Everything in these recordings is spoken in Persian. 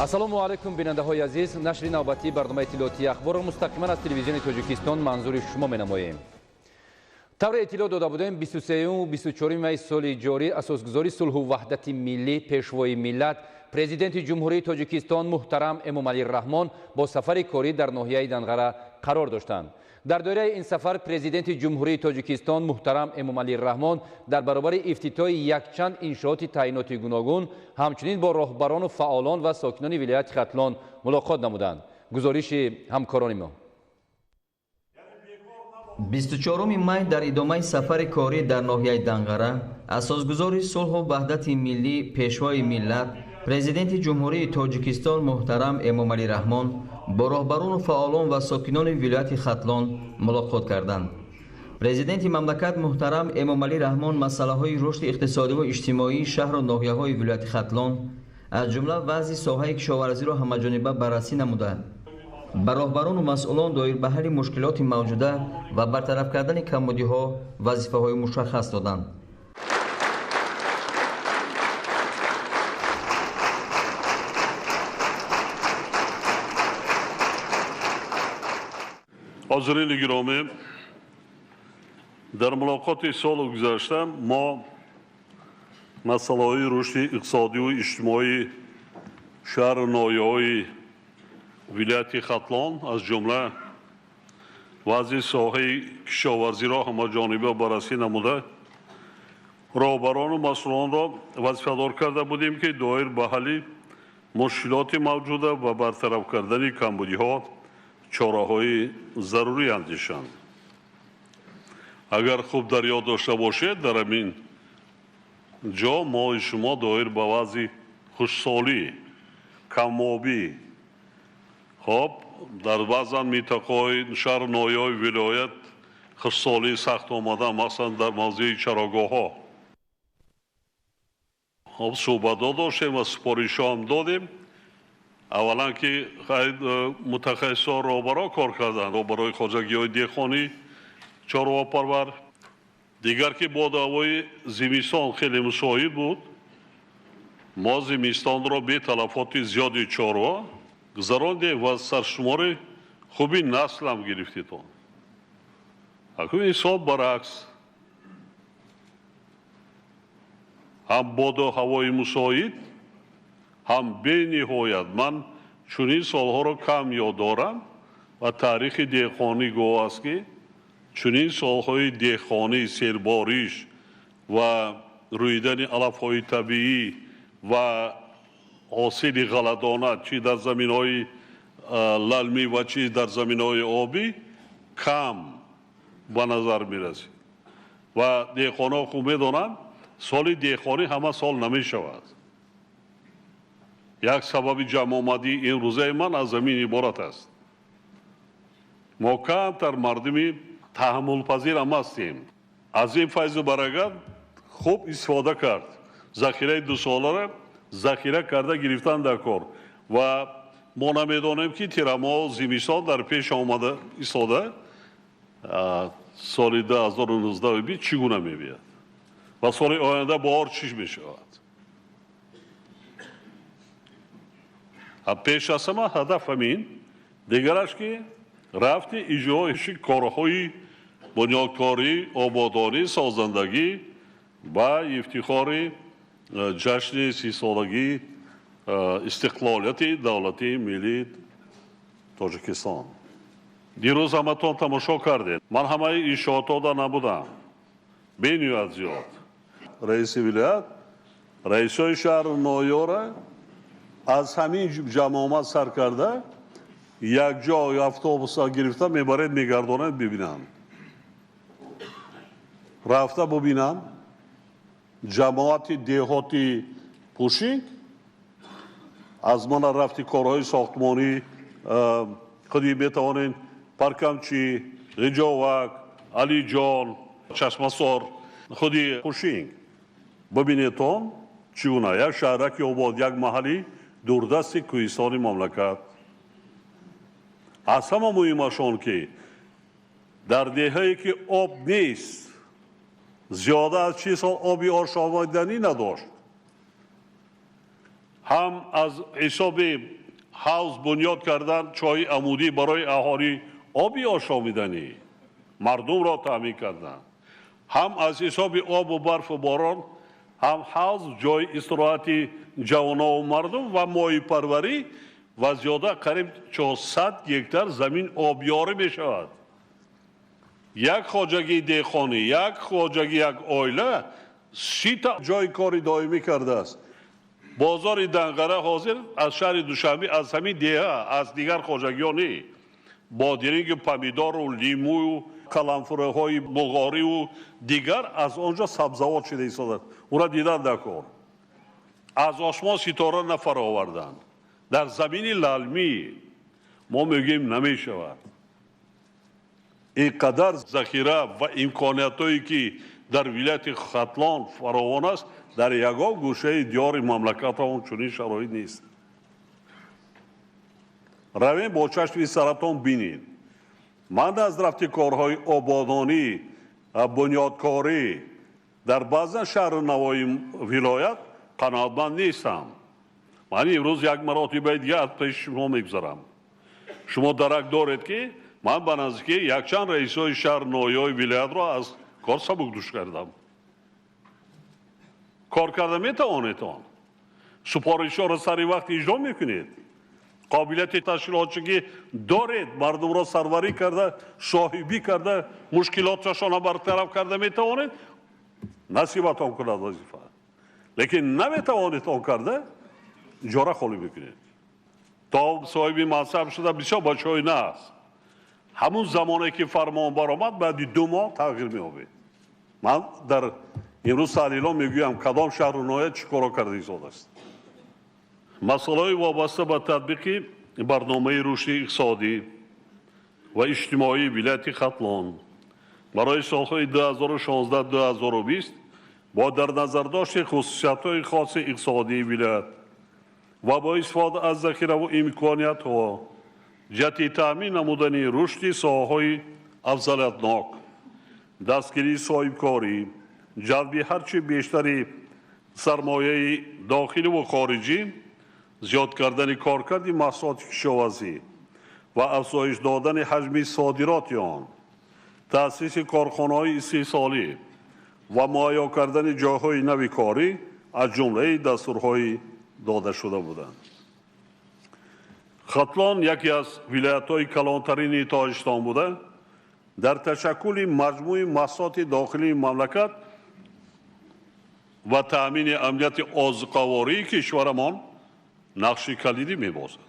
ассалому алайкум бинандаҳои азиз, нашри навбатии барномаи иттилоотии ахборро мустақиман аз телевизиони Тоҷикистон манзури шумо менамоем. тавре иттилоъ дода будем 23-24 май соли ҷорӣ асосгузори сулҳу ваҳдати миллӣ пешвои миллат президенти ҷумҳурии Тоҷикистон муҳтарам Эмомалӣ Раҳмон бо сафари корӣ дар ноҳияи Данғара қарор доштанд. дар доираи ин сафар президенти ҷумҳурии Тоҷикистон муҳтарам Эмомалӣ Раҳмон дар баробари ифтитоҳи якчанд иншооти таъиноти гуногун ҳамчунин бо роҳбарону фаъолон ва сокинони вилояти Хатлон мулоқот намуданд. гузориши ҳамкорони мо. 24 май дар идомаи сафари корӣ дар ноҳияи Данғара асосгузори сулҳу ваҳдати миллӣ пешвои миллат президенти ҷумҳурии Тоҷикистон муҳтарам Эмомалӣ Раҳмон бо роҳбарону фаъолон ва сокинони вилояти Хатлон мулоқот карданд. президенти мамлакат муҳтарам Эмомалӣ Раҳмон масъалаҳои рушди иқтисодиву иҷтимоии шаҳру ноҳияҳои вилояти Хатлон аз ҷумла вазъи соҳаи кишоварзиро ҳамаҷониба баррасӣ намуда ба роҳбарону масъулон доир ба ҳалли мушкилоти мавҷуда ва бартараф кардани камбудиҳо вазифаҳои мушаххас доданд. ҳозирини гиромӣ, дар мулоқоти соли гузашта мо масъалаҳои рушди иқтисодиву иҷтимоии шаҳру ноҳияҳои вилояти Хатлон аз ҷумла вазъи соҳаи кишоварзиро ҳамаҷониба баррасӣ намуда роҳбарону масъулонро вазифадор карда будем ки доир ба ҳалли мушкилоти мавҷуда ва бартараф кардани камбудиҳо чораҳои зарурӣ андешанд. агар хуб дар ёд дошта бошед, дар ҳамин ҷо мои шумо доир ба вазъи хушсолӣ, камобӣ, хоб дар баъзан минтақаҳои шаҳру ноҳияҳои вилоят хушсолии сахт омада, махсусан дар мавзеи чарогоҳҳо. хоб суҳбатҳо доштем ва супоришҳо ҳам додем. аввалан ки мутахассисо роҳбаро кор карданд, роҳбарои хоҷагиҳои деҳқонӣ, чорвапарвар. дигар ки бо ҳавои зимистон хеле мусоид буд, мо зимистонро бе талафоти зиёди чорва гузарондем ва саршумори хуби наслам гирифтитон. акун ҳисоб баръакс, ҳам боду ҳавои мусоид, ҳам бениҳоят. ман чунин солҳоро кам ёд дорам ва таърихи деҳқонӣ гоҳ аст ки чунин солҳои деҳқонӣ, селбориш ва рӯидани алафҳои табиӣ ва ҳосили ғаладона чӣ дар заминҳои лалмӣ ва чӣ дар заминҳои обӣ кам ба назар мерасид. ва деҳқонҳо хуб медонанд, соли деҳқонӣ ҳама сол намешавад. як сабаби ҷамъомадии имрӯзаи ман аз замин иборат аст. мо камтар мардуми таҳаммулпазир ҳам ҳастем. аз ин файзу баракат хуб истифода кард. захираи дусолара захира карда гирифтан дар кор. ва мо намедонем ки тирамоҳ зимистон дар пеш омада истода соли 2019 чӣ гуна мебияд ва соли оянда баҳор чӣ мешавад. пеш аз ҳама ҳадаф ҳамин. дигараш ки рафти иҷрои корҳои бунёдкорӣ, ободонӣ, созандагӣ ба ифтихори ҷашни 30-солагии истиқлолияти давлати миллии Тоҷикистон. дирӯз ҳаматон тамошо кардед. ман ҳамаи иншоотода набудам, бениҳоят зиёд. раиси вилоят раисои шаҳру ноҳияҳора аз ҳамин ҷамъомад сар карда якҷо автобуса гирифта мебаред, мегардонед, бибинанд. рафта бубинанд ҷамоати деҳоти пушинг аз мана рафти корҳои сохтмонӣ худи метавонед паркамчӣ, ғиҷовак, алиҷон, чашмасор, худи пушинг бибинедон чӣ гуна як шаҳраки обод, як маҳалли дурдасти кӯҳистони мамлакат. аз ҳама муҳимаш он ки дар деҳае ки об нест, зиёда аз 6 сол оби ошомиданӣ надошт, هم از حساب حوض بنیاد کردن چای عمودی برای اهالی آبی آشامیدنی مردم را تامین کردن، هم از حساب آب و برف و باران هم حوض جای استراحت جوانان و مردم و ماهی پروری و زیاده قریب 400 گکتار زمین آبیاری می شود. یک خواجگی دهقانی، یک خواجگی یک عائله 30 تا جای کاری دائمی کرده است. بازار دنگره حاضر از شهر دوشنبه از همین دیه از دیگر خواجگیان نی بادرنگ پمیدار و لیمو و کلانفره های بلغاری و دیگر از آنجا سبزوات شده ایستاده. او را دیدن نکن. از آسمان ستاره نفر آوردن در زمین للمی. ما میگیم نمی شود. اینقدر ذخیره و امکانیت هایی که در ولایت ختلان فراوان است در یگان گوشه دیار مملکت ها چنین شرایط نیست. رویم با چشم سرتان بینید. من از رفت کارهای آبادانی بنیادکاری در بعض شهر نوای ولایت قناعتمند نیستم. من امروز یک مراتبه دیگه از پیش شما میگذارم. شما درک دارید که من به نزدیکی یک چند رئیس های شهر نوای ولایت را از کار سبک دوش کردم. کار کرده میتوانید آن سپارش ها را سری وقت اجرا میکنید. قابلیت تشکیلاتچی دارید، مردم را سروری کرده، صاحبی کرده، مشکلاتشان را برطرف کرده میتوانید، نصیبتان کند وظیفه. لیکن نمیتوانید آن کرده جاره خالی بکنید. تا صاحب منصب شده بسیار بچه های نه است. همون زمانی که فرمان برآمد بعد 2 ماه تغییر می‌یابد. من در امروز تحلیل‌ها میگویم کدام شهر و ناحیه چی کارا کرده ایستاده است. مسائل وابسته به تطبیق برنامه رشد اقتصادی و اجتماعی ولایت ختلان برای سال‌های 2016-2020 با در نظر داشت خصوصیت‌های خاص اقتصادی ولایت و با استفاده از ذخیره و امکانیت‌ها جهت تامین نمودن رشد ساحه‌های افضلیتناک، دستگیری صاحبکاری، جلب هرچه بیشتری سرمایه داخلی و خارجی، زیاد کردن کارکرد محصولات کشاورزی و افزایش دادن حجم صادرات آن، تأسیس کارخانه‌های استحصالی و مهیا کردن جاهای نو کاری از جمله دستورهای داده شده بودند. ختلان یکی از ولایت‌های کلانترین تاجیکستان بوده در تشکل مجموع محصولات داخلی مملکت و تأمین امنیت آذوقه‌واری کشورمان نقش کلیدی می‌بازد.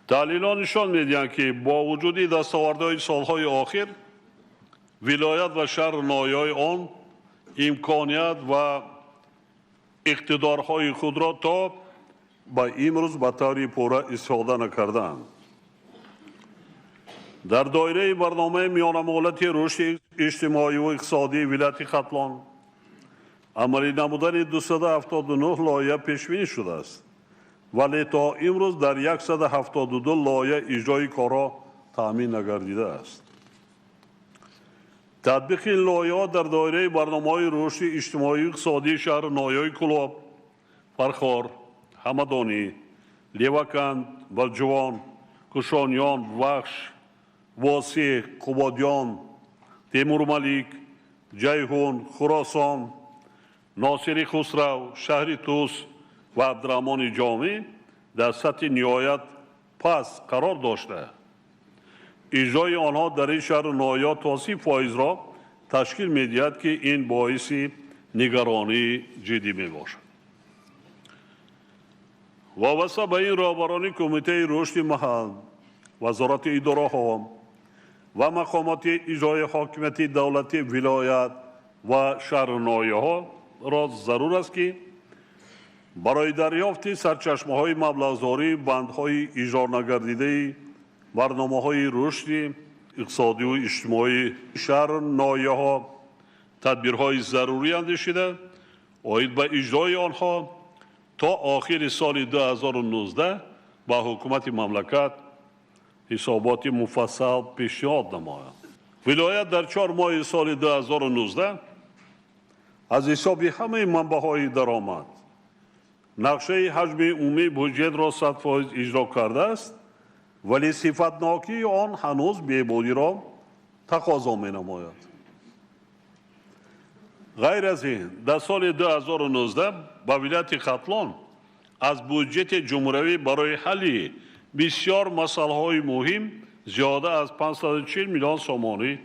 تحلیل‌ها نشان می‌دهند که با وجود دستاوردهای سال‌های آخر ولایت و شهر ناحیه‌های آن امکانیت و اقتدارهای خود را تا با امروز به طور پوره استفاده نکردند. در دایره برنامه میان ملتی رشد اجتماعی و اقتصادی ولایت ختلان عملی نمودن 279 لایحه پیش بینی شده است ولی تا امروز در 172 لایحه اجرای کارها تامین نگردیده است. تطبیق این لایحه‌ها در دایره برنامه‌های رشد اجتماعی و اقتصادی شهر ناحیه‌های کلاب، فرخار، همدانی، لیوکند، بلجوان، کشانیان، وخش، واسع، قبادیان، تیمور ملیک، جیهون، خراسان، ناصری خسرو، شهر توس و عبدالرحمن جامی در سطح نهایت پس قرار داشته. اجرای آنها در این شهر و ناحیه تا 30% را تشکیل می‌دهد که این باعث نگرانی جدی می‌باشد. وابسته به این رهبران کمیته رشد محل، وزارت اداره‌ها و مقامات اجرای حاکمیت دولتی ولایت و شهر و ناحیه‌ها را ضرور است که برای دریافت سرچشمه‌های مبلغ‌زایی بندهای اجرا نگردیده برنامه‌های رشد اقتصادی و اجتماعی شهر و ناحیه‌ها تدبیرهای ضروری اندیشیده اید به اجرای آنها تا آخر سال 2019 با حکومت مملکت حسابات مفصل پیشنهاد نماید. ولایت در 4 ماه سال 2019 از حساب همه منبع‌های درآمد نقشه حجم عمومی بودجه را 100% اجرا کرده است ولی صفتناکی آن هنوز بهبودی را تقاضا می‌نماید. غیر از این در سال 2019 با ولایت ختلان از بودجه جمهوری برای حل بسیار مسائل مهم زیاده از 540 میلیون سومانی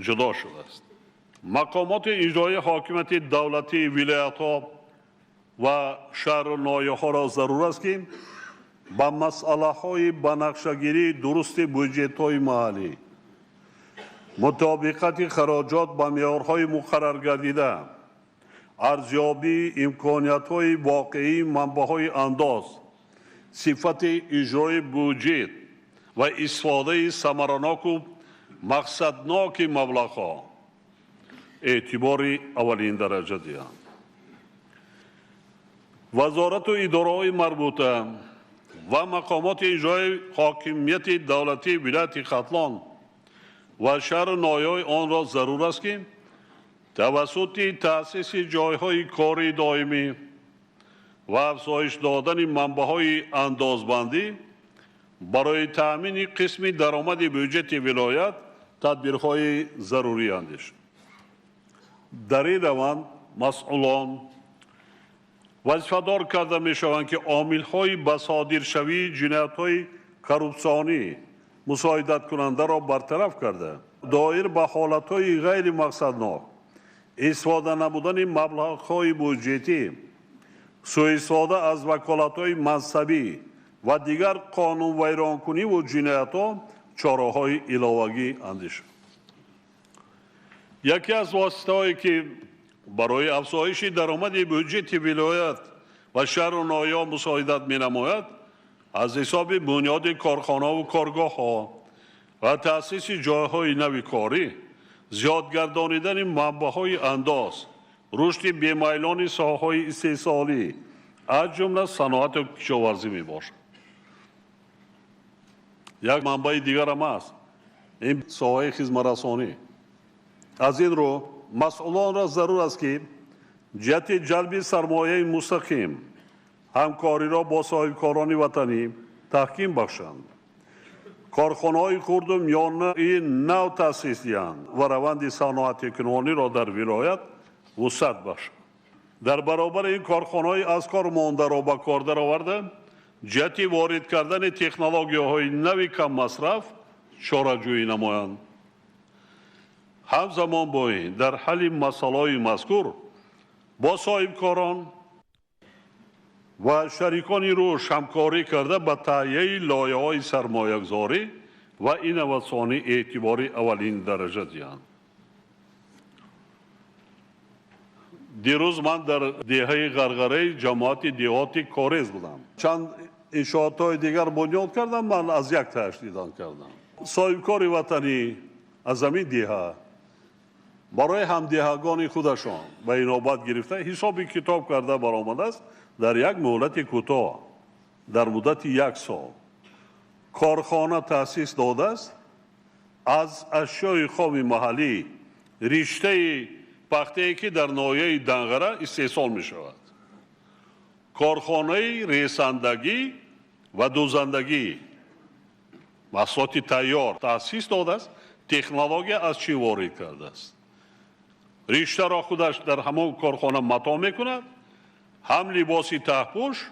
جدا شده است. مقامات اجرایی حاکمیت دولتی ولایت‌ها و شهر و ناحیه‌ها را ضرور است که با مسئله‌های بنقشه‌گیری درست بودجه‌های محلی، مطابقت خراجات با معیارهای مقرر گردیده، ارزیابی امکانیت‌های واقعی منبع‌های انداز، صفت اجرای بودجه و استفاده ثمرناک و مقصدناک مبلغ‌ها اعتبار اولین درجه دهند. وزارت و اداره‌های مربوطه و مقامات اجرایی حاکمیت دولتی ولایت ختلان و شهر و ناحیه‌های آن را ضرور است که توسط تأسیس جایهای کاری دائمی و افزایش دادن منبع‌های اندازبندی برای تأمین قسم درآمد بودجه ولایت تدبیرهای ضروری اندیشند. در این روند مسئولان وظیفه‌دار کرده می‌شوند که عامل‌های بصادرشوی جنایت‌های کورپسیونی مساعدت کننده را برطرف کرده، دایر به حالت‌های غیر مقصدناک استفاده نمودن مبلغ‌های بودجتی، سوء استفاده از وکالت‌های منصبی و دیگر قانون ویرانکنی و جنایت‌ها چاره‌های علاوه‌ای اندیشند. یکی از واسطه‌هایی که برای افزایش درآمد بودجه ولایت و شهر و ناحیه‌ها مساعدت می‌نماید از حساب بنیاد کارخانه و کارگاه‌ها و تأسیس جایهای نوی کاری، زیاد گردانیدن منبع‌های انداز، رشد بی‌میلان ساحه‌های استحصالی از جمله صنعت و کشاورزی میباشد. یک منبع دیگر هم است، این ساحه خدمت‌رسانی. از این رو مسئولان را ضرور است که جهت جلب سرمایه مستقیم همکاری را با صاحبکاران وطنی تحکیم بخشند، کارخانه‌های خرد و میانه نو تأسیس دهند و روند صنعت کنونی را در ولایت وسعت بخشند. در برابر این کارخانه‌های از کار مانده را به کار درآورده، جهت وارد کردن تکنولوژی‌های نوی کم مصرف چاره‌جویی نمایند. همزمان با این در حل مسائل مذکور با صاحبکاران و شریکان روش همکاری کرده به تهیه لایحه‌های سرمایه‌گذاری و اینواسیونی اعتبار اولین درجه دهند. دیروز من در دهه غرغره جماعت دیهاتی کارز بودم. چند انشاءات‌های دیگر بنیاد کردم، من از یک تاش دیدن کردم. صاحبکار وطنی از همین دیها برای همدیهگان خودشان به این نوبت گرفته حسابی کتاب کرده برآمده است. در یک مهلت کوتاه در مدت 1 سال کارخانه تأسیس داده است، از اشیای خام محلی رشته پخته‌ای که در ناحیه دنغره استحصال می شود، کارخانه ریسندگی و دوزندگی محصولات تیار تأسیس داده است. تکنولوژی از چی وارد کرده است؟ رشته را خودش در همون کارخانه متا میکند، هم لباسی تحپوش،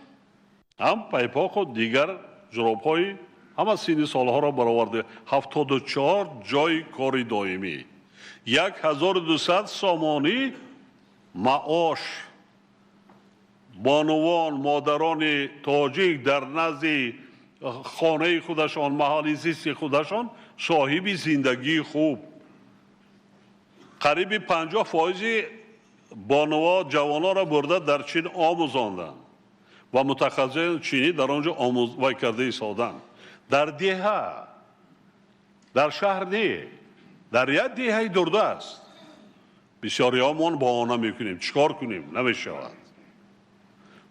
هم پیپاک و دیگر جراب‌های همه سین سالها را برآورده. 74 جای کاری دائمی، 1200 سامانی معاش. بانوان مادران تاجیک در نزد خانه خودشان، محل زیست خودشان صاحب زندگی خوب. قریب 50% بانوان جوانان را برده در چین آموزاندند و متخصصین چینی در آنجا آموزش کرده ایستادند. در دیه، در شهر نه، در یک دیه درده است. بسیاری هامون بهانه میکنیم چیکار کنیم، نمیشود.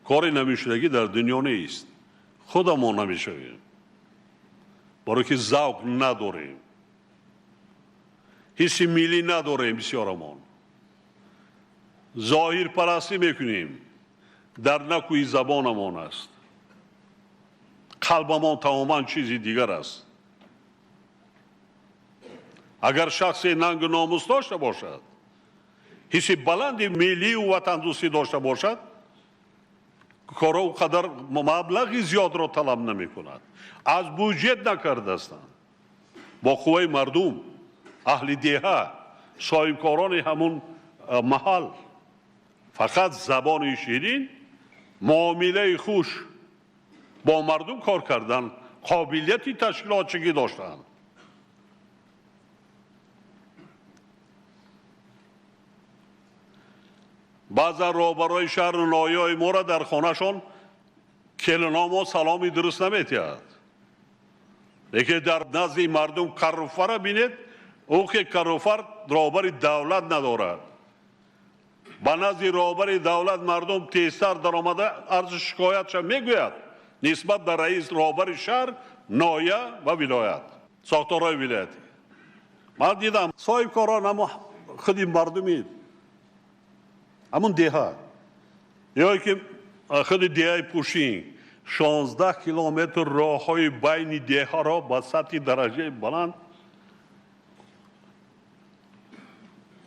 کاری نمیشدگی در دنیا نیست، خودمون نمیشویم، برای که ذوق نداریم، حس ملی نداریم. بسیارمون ظاهر پرستی میکنیم، در نکوی زبانمان است. قلبمان تماما چیزی دیگر است. اگر شخصی ننگ و ناموس داشته باشد، حس بلند ملی و وطن دوستی داشته باشد، کار او قدر مبلغی زیاد را طلب نمی کند. از بودجه نکرده هستند. با قوه مردم، اهل دیه، صاحبکاران همون محل، فقط زبان شیرین، معامله خوش با مردم کار کردن، قابلیتی تشکیلاتچی داشتند. بعضا روبروی شهر نایای ما را در خانهشان کلنام و سلامی درست نمیتید. لیکن در نزد مردم کروفر را بینید، او که کروفر روبر دولت ندارد. با نزد روبر دولت مردم تیزتر در آمده عرض شکایتش میگوید نسبت به رئیس روبر شهر، نایه و ولایت، ساختارهای ولایتی. من دیدم صاحب کاران اما خودی مردمی همون دیه یا که خود دیه پوشین 16 کیلومتر راه های بین دیه ها را با سطح درجه بلند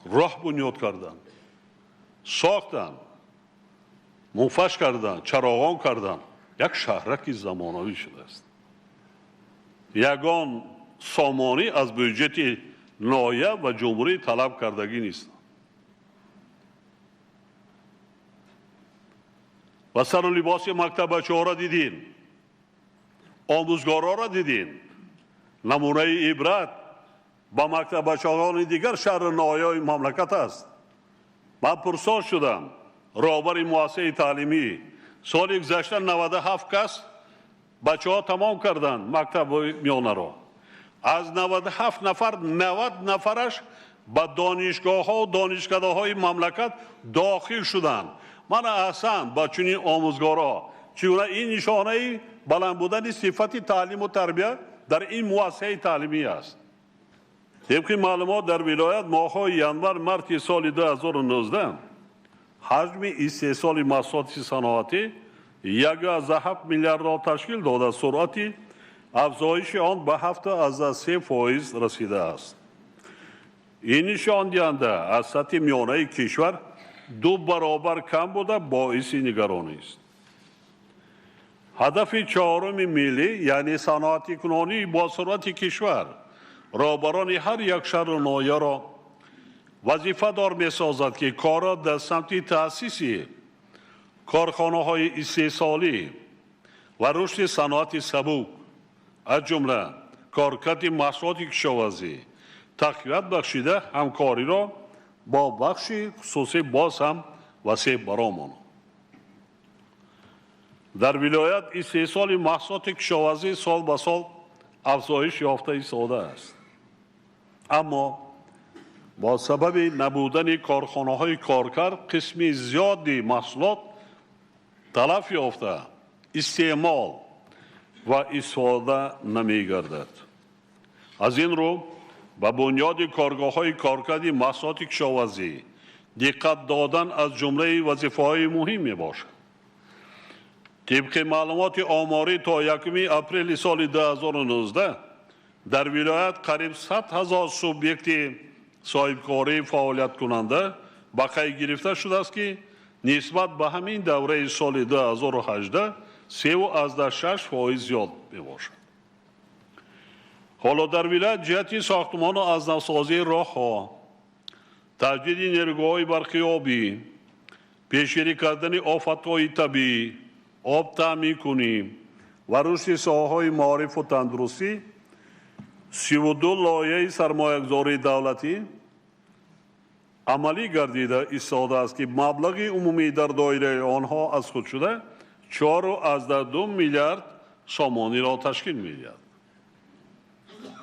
راه بنیاد کردن، ساختن، منفش کردن، چراغان کردن. یک شهرکی زمانوی شده است. یگان سامانی از بودجه نایه و جمهوری طلب کردگی نیست. و سر و لباس مکتب بچه ها را دیدین، آموزگارا را دیدین. نمونه عبرت با مکتب بچه ها دیگر شهر نایه مملکت است. من پرسان شدم رهبر مؤسسه تعلیمی سال گذشته 97 کس بچه ها تمام کردن مکتب میانه را. از 97 نفر 90 نفرش به دانشگاه ها و دانشکده های مملکت داخل شدند. من اصلا با چنین آموزگارا چگونه این نشانه بلند بودن صفت تعلیم و تربیت در این مؤسسه تعلیمی است. طبق معلومات در ولایت ماه‌های ینور مارس سال 2019 حجم استحصال محصولات صنعتی 1.7 میلیارد را تشکیل داده، سرعت افزایش آن به 7.3% رسیده است. این نشان دهنده از سطح میانه کشور 2 برابر کم بوده باعث نگرانی است. هدف چهارم ملی یعنی صنعتی کنونی با سرعت کشور رهبران هر یک شهر نایه را وظیفه دار می سازد که کار را در سمت تأسیس کارخانه های استحصالی و رشد صنعت سبک از جمله کارکرد محصولات کشاورزی تقویت بخشیده همکاری را با بخش خصوصی باز هم وسیع برآمد. در ولایت استحصال محصولات کشاورزی سال به سال افزایش یافته ایستاده است. اما با سبب نبودن کارخانه های کارکرد قسمی زیادی محصولات تلف یافته استعمال و استفاده نمی گردد. از این رو به بنیاد کارگاه های کارکردی محصولات کشاورزی دقت دادن از جمله وظیفه های مهم می باشد. طبق معلومات آماری تا 1 اپریل سال 2019 در ولایت قریب 100,000 سوبیکت صاحبکاری فعالیت کننده به قید گرفته شده است که نسبت به همین دوره سال 2018 3.6% زیاد می باشد. حالا در ولایت جهت ساختمان و از نوسازی راه‌ها، تجدید نیروگاه‌های برقی آبی، پیشگیری کردن آفت‌های طبیعی، آب تامین کنیم و رشد ساحه‌های معارف و تندرستی 32 لایحه سرمایه‌گذاری دولتی عملی گردیده ایستاده است که مبلغ عمومی در دایره آنها از خود شده 4.2 میلیارد سامانی را تشکیل می‌دهد.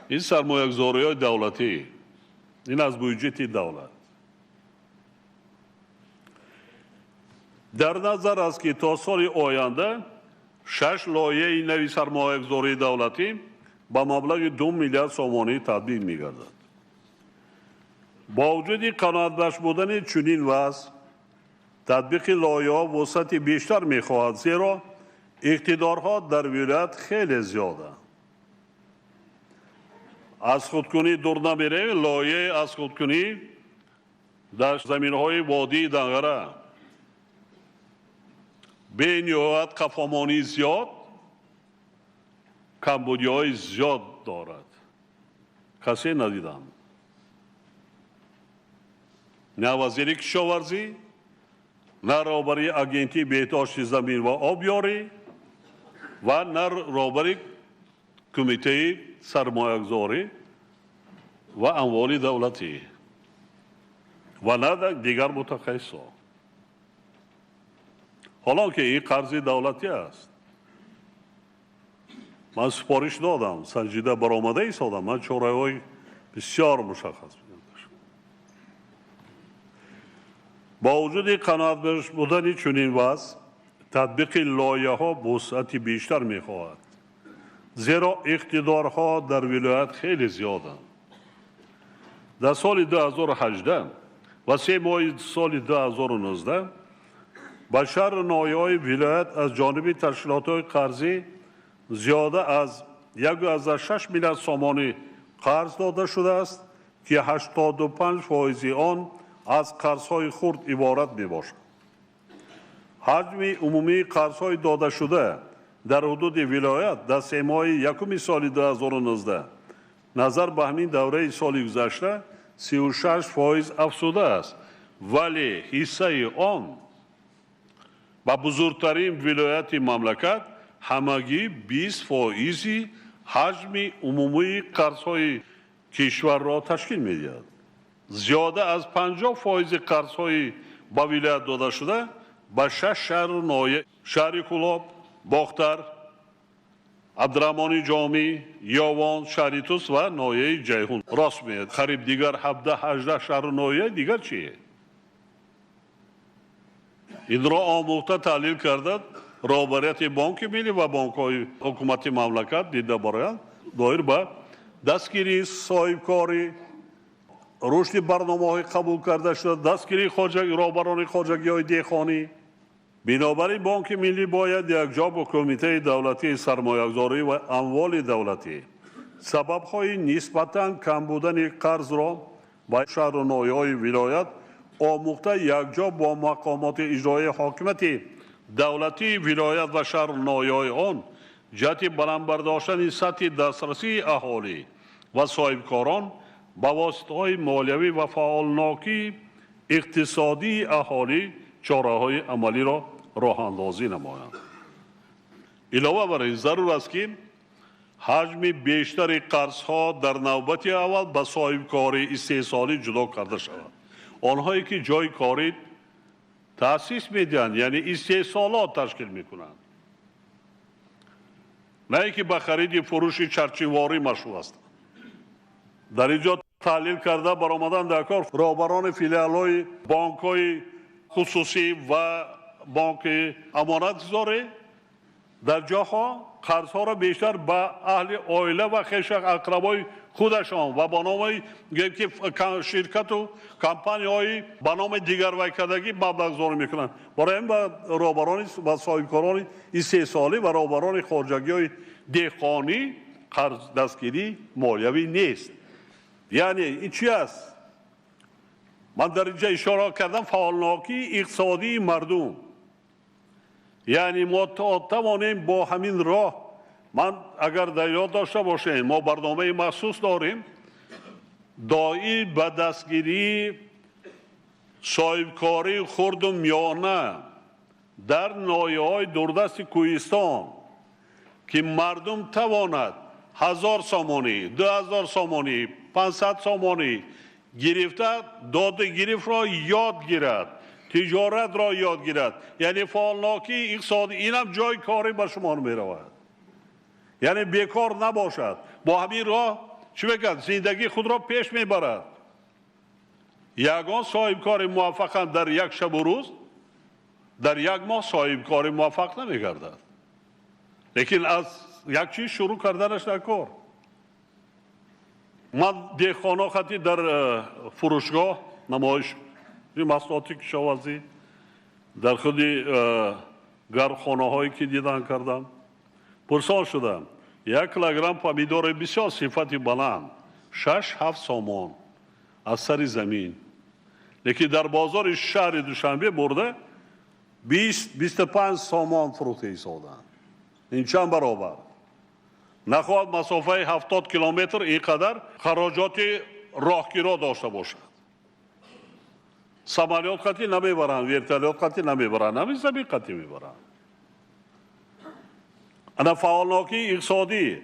این سرمایه‌گذاری‌های دولتی، این از بودجه دولت. در نظر است که تا سال آینده 6 لایحه نوی سرمایه‌گذاری دولتی با مبلغ 2 میلیارد سامانی تطبیق می‌گردد. با وجود قناعت‌بخش بودن چنین وضع، تطبیق لایحه‌ها وسعت بیشتر می‌خواهد زیرا اقتدارها در ولایت خیلی زیاده. از خودکنی دور نمی‌رویم. لایحه از خودکنی در زمین‌های وادی دنگره به نهایت قفامانی زیاد، کمبودی‌های زیاد دارد. کسی ندیدم. نه وزیر کشاورزی، نه رهبری اگنتی بهداشت زمین و آبیاری و نه رهبری کمیته سرمایه‌گذاری و اموال دولتی و نه دیگر متخصصان. حالا که این قرض دولتی است، من سپارش دادم، سنجیده برآمده ایستادم، من چاره‌های بسیار مشخص می‌داشتم. با وجود قناعت بخش بودن چنین وضع، تطبیق لایحه‌ها وسعت بیشتر می‌خواهد، زیرا اقتدارها در ولایت خیلی زیادند. در سال 2018 و 3 ماه سال 2019 به شهر نایهای ولایت از جانب تشکیلات‌های قرضی زیاده از 1.6 میلیارد سومانی قرض داده شده است که 85% آن از قرض‌های خرد عبارت میباشد. حجم عمومی قرض‌های داده شده در حدود ولایت در 3 ماه یکم سال 2019 نظر به همین دوره سال گذشته 36% افزوده است، ولی حصه آن با بزرگترین ولایت مملکت همگی 20% حجم عمومی قرض‌های کشور را تشکیل می‌دهد. زیاده از 50% قرض‌های با ولایت داده شده به 6 شهر نایه: شهر کلاب، باختر، عبدالرحمن جامی، یاوان، شهر توس و نایه جیهون راست میاد. قریب دیگر 17-18 شهر نایه دیگر چیه؟ این را آموخته تحلیل کرده رهبریت بانک ملی و بانک‌های حکومتی مملکت دیده برآید دایر به دستگیری صاحبکاری، رشد برنامه‌های قبول کرده شده، دستگیری رهبران خواجگی‌های دهقانی. بنابراین بانک ملی باید یکجا با کمیته دولتی سرمایه‌گذاری و اموال دولتی سبب‌های نسبتاً کم بودن قرض را با شهر و نایه‌های ولایت آموخته یکجا با مقامات اجرایی حاکمیت دولتی ولایت و شهر و نایه‌های آن جهت بلند برداشتن سطح دسترسی اهالی و صاحبکاران با واسطه‌های مالیوی و فعالناکی اقتصادی اهالی چاره‌های عملی را راه اندازی نمایند. علاوه بر این ضرور است که حجم بیشتر قرض‌ها در نوبت اول به صاحبکاری استحصالی جدا کرده شود. آنهایی که جای کاری تأسیس می‌دهند یعنی استحصالات تشکیل می‌کنند، نه اینکه به خرید فروش چرچیواری مشغول هستند. در اینجا تحلیل کرده برآمدن در کار رهبران فیلیال‌های بانک‌های خصوصی و بانک امانتگذاری در جاها قرض‌ها را بیشتر به اهل عائله و خویش اقربای خودشان و با نام شرکت و کمپانی‌های به نام دیگر وکیلگی مبلغ‌گذاری می‌کنند. برای این به رهبران و صاحبکاران استحصالی و رهبران خواجگی‌های دهقانی قرض دستگیری مالیوی نیست. یعنی این چی است؟ من در اینجا اشاره کردم فعالناکی اقتصادی مردم. یعنی ما توانیم با همین راه، من اگر در یاد داشته باشین ما برنامه مخصوص داریم دایی به دستگیری صاحبکاری خرد و میانه در ناحیه‌های دوردست کوهستان که مردم تواند 1000 سامانی، 2000 سامانی، 500 سامانی گرفته داده گرفت را یاد گیرد، تجارت را یاد گیرد. یعنی فعالناکی اقتصادی اینم جای کاری به شما می رود. یعنی بیکار نباشد، با همین راه چی بگن زندگی خود را پیش می برد. یگان صاحبکار موفق در یک شب و روز در یک ماه صاحبکار موفق نمی گردد، لیکن از یک چیز شروع کردنش در کار. من دهقانا خطی در فروشگاه نمایش محصولات کشاورزی در خود گرخانه هایی که دیدن کردم پرسان شدم 1 کیلوگرم پمیدور بسیار صفت بلند 6-7 سومون از سر زمین لیکن در بازار شهر دوشنبه برده 20-25 سومون فروخته ایستادن. این چند برابر نخواهد مسافه 70 کیلومتر اینقدر خراجات راهگیرا داشته باشد. سامانیات خطی نمیبرن، ورتالیات خطی نمیبرن، همین زمین خطی میبرن. انا فعالناکی اقتصادی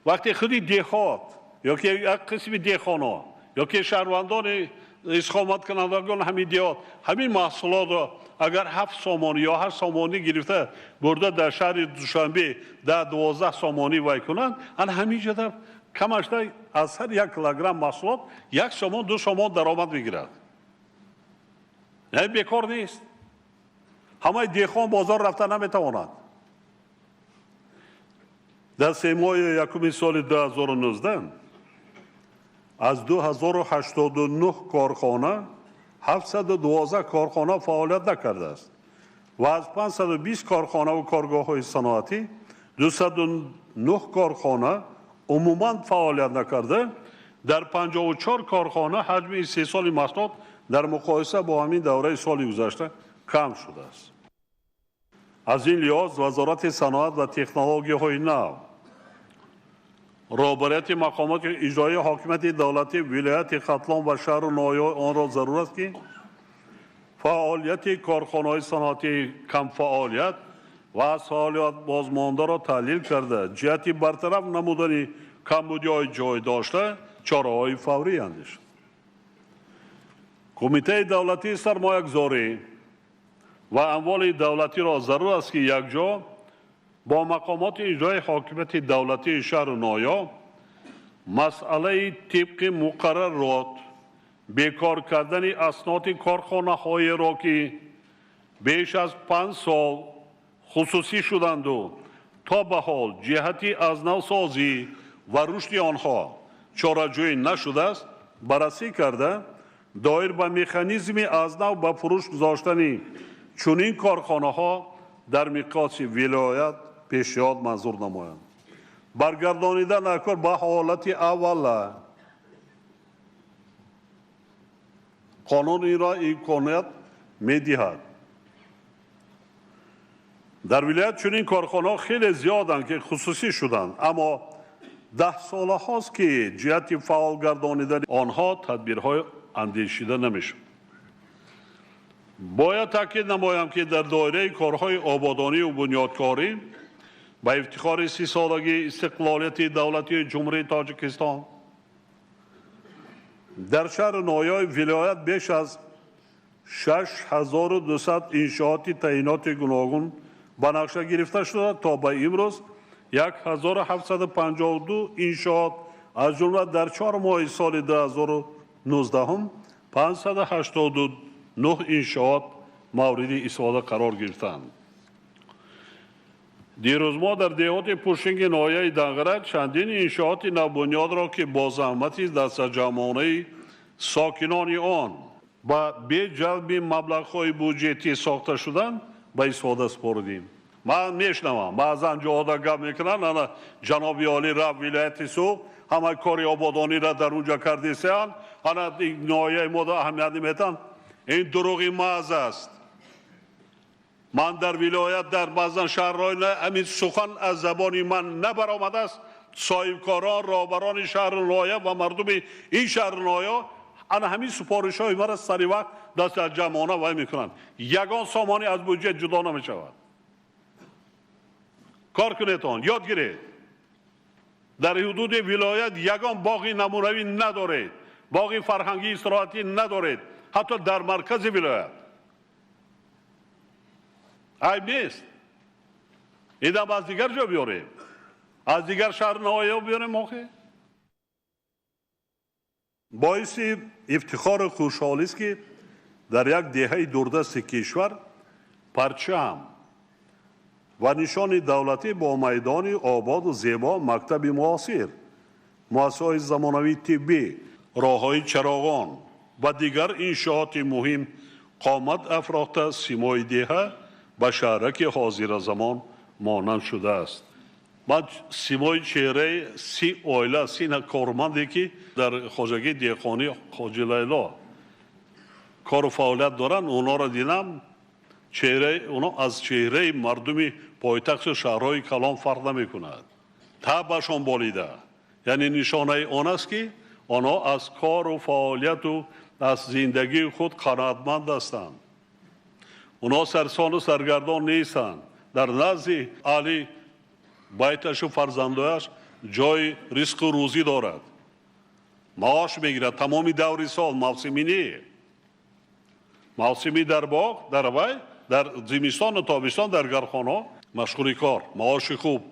وقتی خودی دهات یا که یک قسم دهخانه یا که شهروندان اقامت کنندگان همین دهات همین محصولات اگر 7 سامانی یا 8 سامانی گرفته برده در شهر دوشنبه 10-12 سامانی وای کنند انا همین جدا کمش از هر 1 کیلوگرم محصولات 1 سامان 2 سامان درآمد میگیرد. نه بیکار نیست. همه دهخان بازار رفته نمیتواند. در 3 ماه یکم سال 2019 از 2089 کارخانه 712 کارخانه فعالیت نکرده است و از 520 کارخانه و کارگاه های صنعتی 209 کارخانه عموما فعالیت نکرده. در 54 کارخانه حجم 3 سال محصولات در مقایسه با همین دوره سال گذشته کم شده است. از این لحاظ وزارت صنعت و تکنولوژی های نو رهبریت مقامات اجرایی حاکمیت دولتی ولایت ختلان و شهر نویا آن را ضرور است که فعالیت کارخانه‌های صنعتی کم فعالیت و از فعالیت بازمانده را تحلیل کرده جهت برطرف نمودن کمبودی‌های جای داشته چاره‌های فوری اندیشید. کمیته دولتی سرمایه‌گذاری و اموال دولتی را ضرور است که یک جا با مقامات اجرای حاکمیت دولتی شهر نویا مسئله طبق مقررات بیکار کردن اسناد کارخانه های را که بیش از 5 سال خصوصی شدند و تا به حال جهتی از نوسازی و رشد آنها چاره‌جویی نشده است بررسی کرده دایر به مکانیزم از نو به فروش گذاشتن چنین کارخانه ها در مقیاس ولایت پیشنهاد منظور نمایند. برگردانیدن کار به حالت اول قانون این را امکانیت می‌دهد. در ولایت چنین کارخانه خیلی زیادند که خصوصی شدند اما 10 ساله هاست که جهت فعال گردانیدن آنها تدبیرهای اندیشیده نمیشه. باید تاکید نمایم که در دایره کارهای آبادانی و بنیادکاری با افتخار 30 سالگی استقلالیت دولتی جمهوری تاجیکستان در شهر نویای ولایت بیش از 6200 انشاءات تعیینات گوناگون به نقشه گرفته شده تا به امروز 1752 انشاءات از جمله در 4 ماه سال 2019 589 انشاءات مورد استفاده قرار گرفتند. دیروز ما در دهات پوشنگ ناحیه دنگره چندین انشاءات نوبنیاد را که با زحمت دست جمعانه ساکنان آن با بی جلب مبلغ‌های بودجتی ساخته شدند به استفاده سپردیم. من میشنوم بعضا جاها گپ میکنن جناب عالی رفت ولایت سو همه کاری آبادانی را در اونجا کردیستند انا ناحیه ما را اهمیت نمیدن. این دروغی محض است. من در ولایت در بعضا شهرهای همین سخن از زبان من نبرآمده است. صاحبکاران رهبران شهر نویا و مردم این شهر نویا انا همین سفارش های مرا سری وقت دست از جمعانه وای میکنند. یگان سامانی از بودجه جدا نمیشود. کار کنیتان یاد گیرید. در حدود ولایت یگان باغی نمونوی ندارید. باغی فرهنگی استراحتی ندارید. حتی در مرکز ولایت عیب نیست. ایدم از دیگر جا بیاریم. از دیگر شهر نویا بیاریم آخه. باعث افتخار خوشحالی است که در یک دهه دوردست کشور پرچم و نشان دولتی با میدان آباد و زیبا مکتب معاصر، مؤسسه‌های زمانوی طبی، راههای چراغان و دیگر انشاءات مهم قامت افراخته سیمای دیه به شهرک حاضر زمان مانند شده است. من سیمای چهره 30 اویله 30 کارمندی که در خواجگی دیخانی خواجه لیلا کار و فعالیت دارن اونا را دیدم چهره اونا از چهره مردمی پایتخت شهرهای کلان فرق نمی‌کند. تبشون بالیده، یعنی نشانه آن است که آنها از کار و فعالیت و از زندگی خود قناعتمند هستند. اونا سرسان و سرگردان نیستند. در نزد علی بیتش و فرزندایش جای رزق و روزی دارد، معاش میگیرد تمامی دور سال. موسمی نیست، موسمی در باغ، در وی، در زمستان و تابستان در گرخانه مشغول کار، معاش خوب.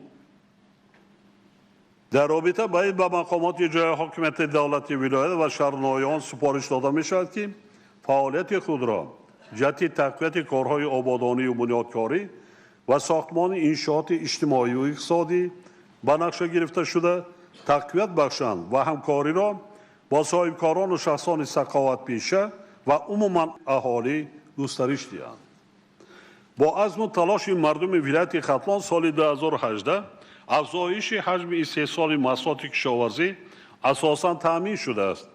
در رابطه باید به مقامات جای حاکمیت دولتی ولایت و شهرنمایان سپارش داده می شود که فعالیت خود را جهت تقویت کارهای آبادانی و بنیادکاری و ساختمان انشاءات اجتماعی و اقتصادی به نقشه گرفته شده تقویت بخشند و همکاری را با صاحبکاران و شخصان سخاوت پیشه و عموما اهالی گسترش دهند. با عزم و تلاش مردم ولایت ختلان سال 2018 افزایش حجم استحصال محصولات کشاورزی اساساً تامین شده است،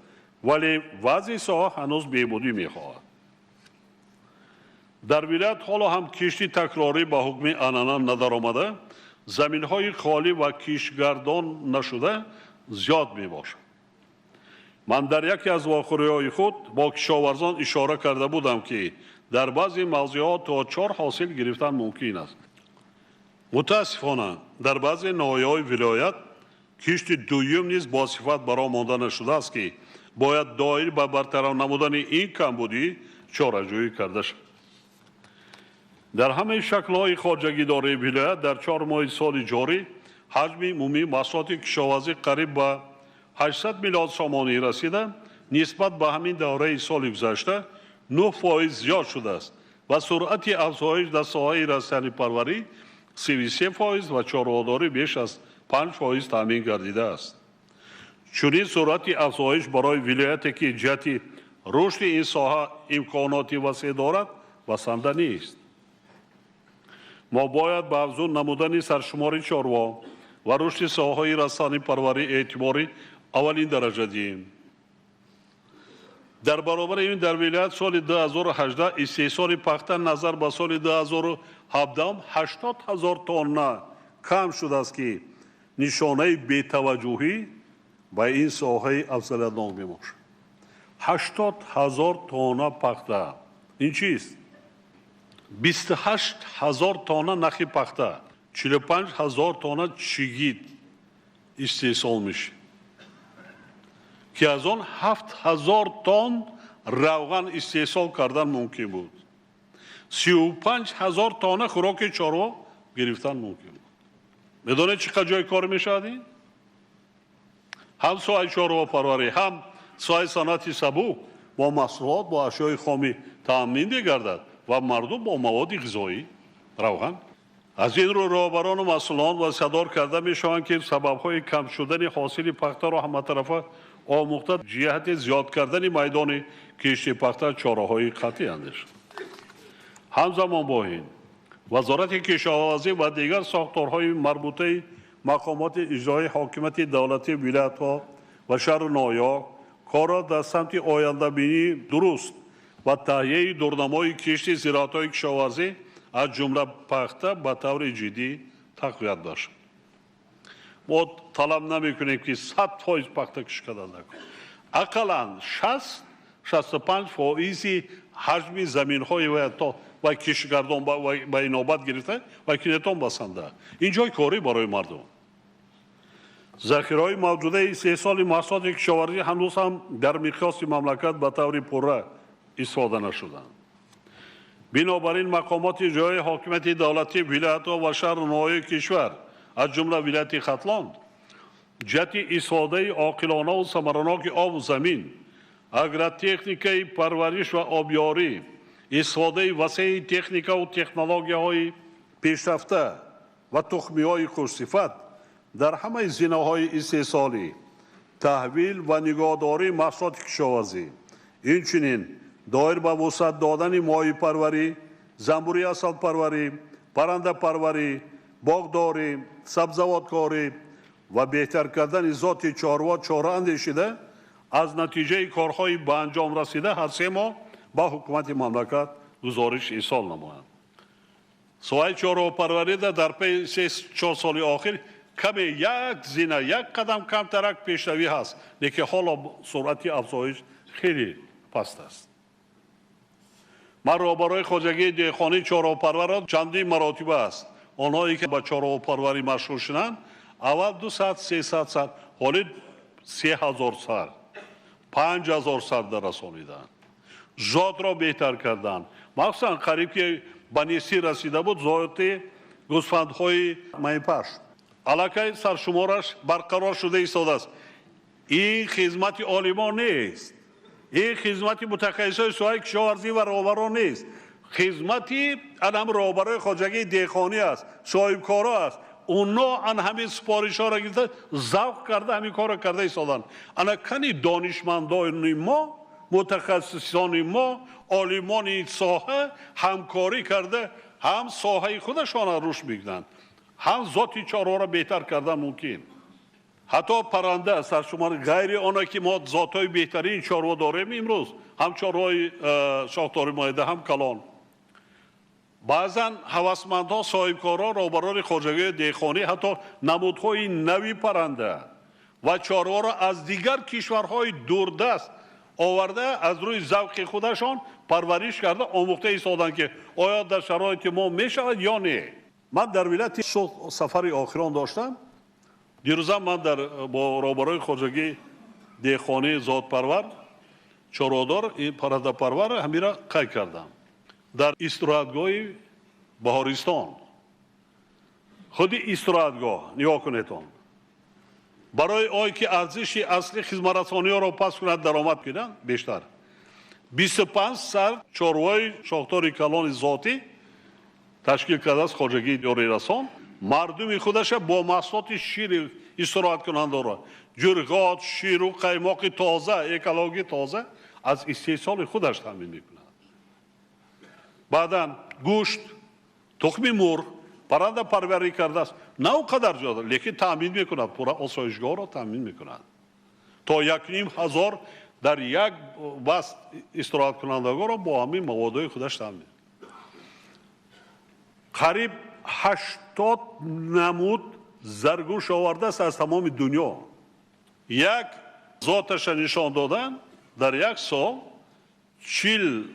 ولی وضع ساحه هنوز بهبودی می‌خواهد. در ولایت حالا هم کشتی تکراری به حکم عنعنه ندارآمده، زمین‌های خالی و کشتگردان نشده زیاد می‌باشد. من در یکی از واقعه‌های خود با کشاورزان اشاره کرده بودم که در بعضی موضع‌ها تا 4 حاصل گرفتن ممکن است. متاسفانه در بعضی ناحیه‌های ولایت کشت دویم نیز با صفت برای مانده نشده است که باید دایر به برطرف نمودن این کمبودی چاره‌جویی کرده شود. در همه شکل‌های خواجگی‌داری ولایت در 4 ماه سال جاری حجم عمومی محصولات کشاورزی قریب به 800 میلیارد سامانی رسیده، نسبت به همین دوره سال گذشته 9% زیاد شده است و سرعت افزایش در ساحه رستنی پروری 33% و چاره‌داری بیش از 5% تامین گردیده است. چنین سرعت افزایش برای ولایتی که جهت رشد این ساحه امکانات وسیع دارد بسنده نیست. ما باید به افزون نمودن سرشمار چاروا و رشد ساحه رستنی پروری اعتباری اولین درجه دهیم. در برابر این در ولایت سال 2018 استحصال پخته نظر به سال 2017 80,000 تن کم شده است که نشانه بی‌توجهی به این ساحه افضلیت‌ناک می‌باشد. 80,000 تن پخته این چیست؟ 28,000 تن نخ پخته، 45,000 تن چیگید استحصال میشه که از آن 7,000 تن روغن استحصال کردن ممکن بود. 35,000 تن خوراک چاروا گرفتن ممکن بود. میدونید چقدر جای کار میشد این؟ هم ساحه چاروا پروری، هم ساحه صنعت سبو با محصولات با اشیاء خام تامین گردد و مردم با مواد غذایی روغن. از این رو راهبران و مسئولان وصیت‌دار کرده میشوند که سبب‌های کم شدن حاصل پخته را همه طرفه آموخته جهت زیاد کردن میدان کشتی پخته چاره‌های قطعی اندیش. همزمان با این وزارت کشاورزی و دیگر ساختارهای مربوطه مقامات اجرایی حاکمیت دولتی ولایت‌ها و شهر نایا کار را در سمت آینده بینی درست و تهیه دورنمای کشتی زراعت‌های کشاورزی از جمله پخته به طور جدی تقویت داشت. ما طلب نمی‌کنیم که 100% پخته کشیده نکنه. اقلاً 60-65% حجم زمین‌های و کشتگردان به اینابت گرفته و کنتان بسنده. اینجای کاری برای مردم. ذخیره‌های موجوده استحصال محصولات کشاورزی هنوز هم در مقیاس مملکت به طور پوره استفاده نشدند. بنابراین مقامات اجرایی حاکمیت دولتی ولایت‌ها و شهر ناحیه کشور از جمله ولایت ختلان جهت استفاده عاقلانه و ثمرناک آب و زمین، اگرتکنیک پرورش و آبیاری، استفاده وسیع تکنیک و تکنولوژی‌های پیشرفته و تخمی‌های خوش‌صفت در همه زمینه‌های استحصالی، تحویل و نگهداری محصولات کشاورزی، اینچنین доир ба вусат додани моҳипарварӣ, замбурӣ асалпарварӣ, паррандапарварӣ, боғдорӣ, сабзавоткорӣ ва беҳтар кардани зоти чорво чора андешида аз натиҷаи корҳои ба анҷом расида ҳар 3 моҳ ба ҳукумати мамлакат гузориш ирсол намоянд. соҳаи чорвопарварида дар пайи 3-4 соли охир каме як зина як қадам камтарак пешравӣ ҳаст, лекин ҳоло суръати афзоиш хеле паст аст. ман роҳбарои хоҷагии деҳқонии чорвопарварро чандин маротиба аст онҳое ки ба чорвопарварӣ машғул шуданд аввал 200-300 сар ҳоли 3000 сар 5000 сар расониданд. зотро беҳтар карданд. махсусан қариб ки ба нисфӣ расида буд зоти гӯсфандҳои майпаш аллакай саршумораш барқарор шуда истодааст. ин хизмати олимон нест, ин хизмати мутахассисои соҳаи кишоварзӣ ва роҳбарон нест, хизмати анам роҳбарои хоҷагии деҳқонӣ аст, соҳибкоро аст. онҳо ан ҳамин супоришҳоро гирифта завқ карда ҳамин корро карда истоданд. ана кани донишмандони мо, мутахассисони мо, олимони соҳа ҳамкорӣ карда ҳам соҳаи худашонро рушд мекунанд, ҳам зоти чорворо беҳтар кардан мумкин. ҳатто парранда саршумори ғайри оне ки мо зотҳои беҳтарини чорво дорем имрӯз, ҳам чорвои шохдори моеда, ҳам калон. баъзан ҳавасмандҳо, соҳибкорҳо, роҳбарони хоҷагии деҳқонӣ ҳатто намудҳои нави парранда ва чорворо аз дигар кишварҳои дурдаст оварда аз рӯи завқи худашон парвариш карда омӯхта истоданд ки оё дар шароити мо мешавад ё не. ман дар вилаяти Суғд сафари охирон доштам. дирӯзам ман бо роҳбарои хоҷагии деҳқонӣ зотпарвар, чорводор, паррандапарвар ҳамира қайд кардам. дар истироҳатгоҳи Баҳористон, худи истироҳатгоҳ нигоҳ кунедон, барои он ки арзиши асли хизматрасониҳоро пас кунад, даромад кунад бештар, 25 сар чорвои шохдори калони зотӣ ташкил кардааст хоҷагии ёрирасон. мардуми худаша бо маҳсулоти шири истироҳаткунандора, ҷурғот, ширу қаймоқи тоза, экологии тоза аз истеҳсоли худаш таъмин мекунад. баъдан гӯшт, тухми мурғ, парранда парварӣ кардааст. на он қадар ҷода, лекин таъмин мекунад, пура осоишгоҳро таъмин мекунад. то 1500 дар як баст истироҳаткунандагоро бо ҳамин маводҳои худаш таъмин. қариб 80 намуд заргӯш овардааст аз тамоми дунё. як зоташа нишон додан дар як сол 40